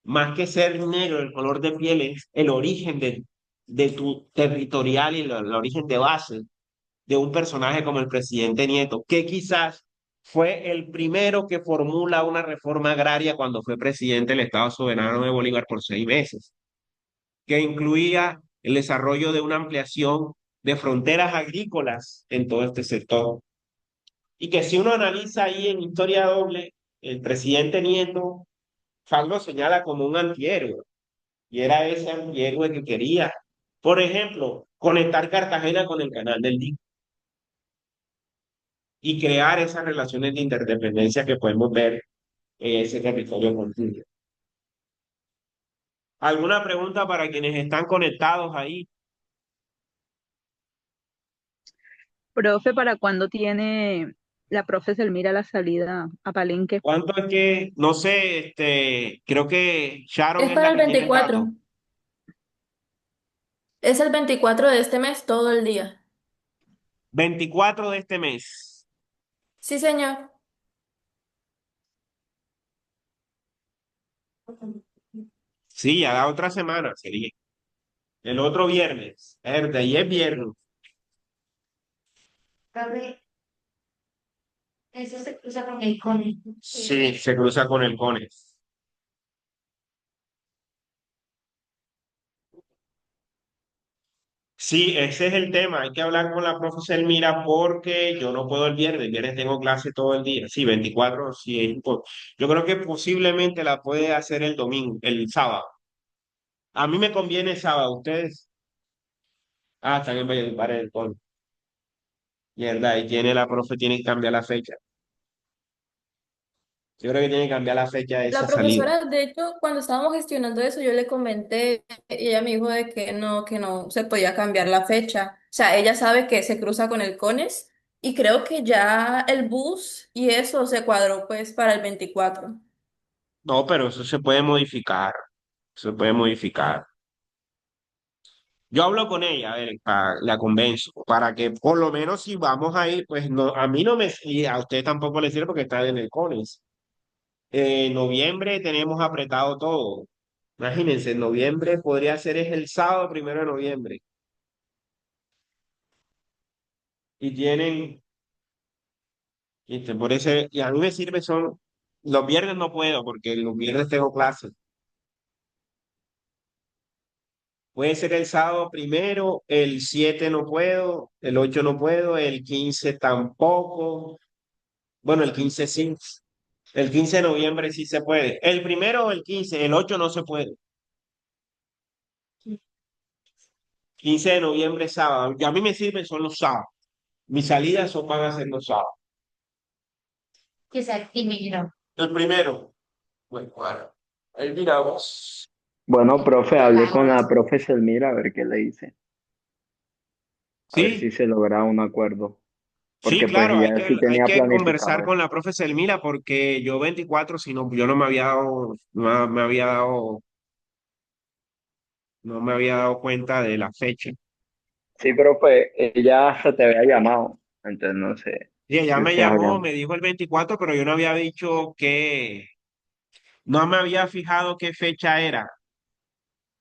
Más que ser negro, el color de piel es el origen de tu territorial y el origen de base de un personaje como el presidente Nieto, que quizás fue el primero que formula una reforma agraria cuando fue presidente del Estado Soberano de Bolívar por 6 meses, que incluía el desarrollo de una ampliación de fronteras agrícolas en todo este sector. Y que si uno analiza ahí en Historia Doble, el presidente Nieto, Fal lo señala como un antihéroe, y era ese antihéroe que quería, por ejemplo, conectar Cartagena con el canal del Dique y crear esas relaciones de interdependencia que podemos ver en ese territorio contigo. ¿Alguna pregunta para quienes están conectados ahí? Profe, ¿para cuándo tiene la profe Selmira la salida a Palenque? ¿Cuánto es que, no sé, creo que Sharon Es es la para el que tiene el dato? 24. Es el 24 de este mes todo el día. 24 de este mes. Sí, señor. Sí, ya la otra semana sería. El otro viernes. De ahí es viernes. Eso se cruza con el cone. Sí, se cruza con el CONES. Sí, ese es el tema. Hay que hablar con la profesora Elmira porque yo no puedo el viernes. El viernes tengo clase todo el día. Sí, 24, sí. Yo creo que posiblemente la puede hacer el domingo, el sábado. A mí me conviene el sábado. ¿Ustedes? Están en Valledupar en el CONES. Mierda, ahí tiene la profe, tiene que cambiar la fecha. Yo creo que tiene que cambiar la fecha de La esa salida. profesora, de hecho, cuando estábamos gestionando eso, yo le comenté y ella me dijo de que no se podía cambiar la fecha. O sea, ella sabe que se cruza con el CONES y creo que ya el bus y eso se cuadró pues para el 24. No, pero eso se puede modificar. Se puede modificar. Yo hablo con ella, a ver, la convenzo, para que por lo menos si vamos ahí, pues no, a mí no me, y a usted tampoco le sirve porque está en el CONES. En noviembre tenemos apretado todo. Imagínense, en noviembre podría ser es el sábado 1 de noviembre. Y tienen, por ese, y a mí me sirve son, los viernes no puedo porque los viernes tengo clases. Puede ser el sábado 1, el 7 no puedo, el 8 no puedo, el 15 tampoco. Bueno, el 15 sí. El 15 de noviembre sí se puede. El 1 o el 15, el 8 no se puede. 15 de noviembre sábado. Y a mí me sirven son los sábados. Mis salidas van a ser los sábados. Que se active. El primero, bueno, ahí miramos. Bueno, profe, hablé con Claro. la profe Selmira a ver qué le dice. A ver si Sí, se logra un acuerdo. sí, Porque pues claro, ella sí hay tenía que conversar planificado con eso. la profe Selmira porque yo 24, si no, yo no me había dado, me había dado, no me había dado cuenta de la fecha. Sí, pero pues ella hasta te había llamado. Entonces no sé Y ella si me ustedes llamó, habían. me dijo el 24, pero yo no había dicho que, no me había fijado qué fecha era,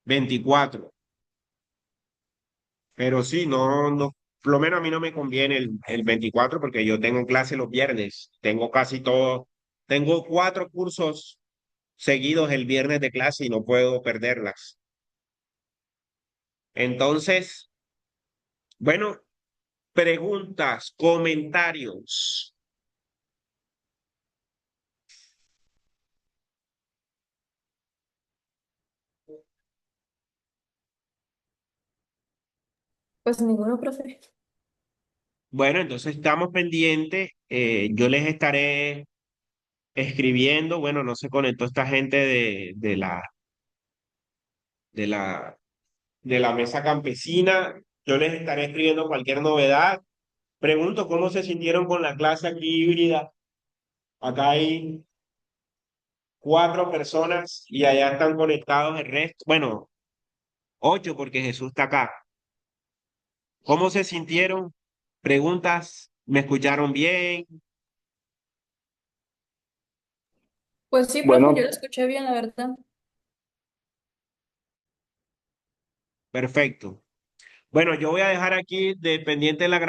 24. Pero sí, no, por lo menos a mí no me conviene el 24 porque yo tengo clase los viernes, tengo casi todo, tengo 4 cursos seguidos el viernes de clase y no puedo perderlas. Entonces, bueno, preguntas, comentarios. Pues ninguno, profe. Bueno, entonces estamos pendientes. Yo les estaré escribiendo. Bueno, no se conectó esta gente de la, de la mesa campesina. Yo les estaré escribiendo cualquier novedad. Pregunto cómo se sintieron con la clase aquí híbrida. Acá hay 4 personas y allá están conectados el resto. Bueno, 8 porque Jesús está acá. ¿Cómo se sintieron? Preguntas, ¿me escucharon bien? Pues sí, profe, yo lo Bueno, escuché bien, la verdad. Perfecto. Bueno, yo voy a dejar aquí de pendiente la grabación.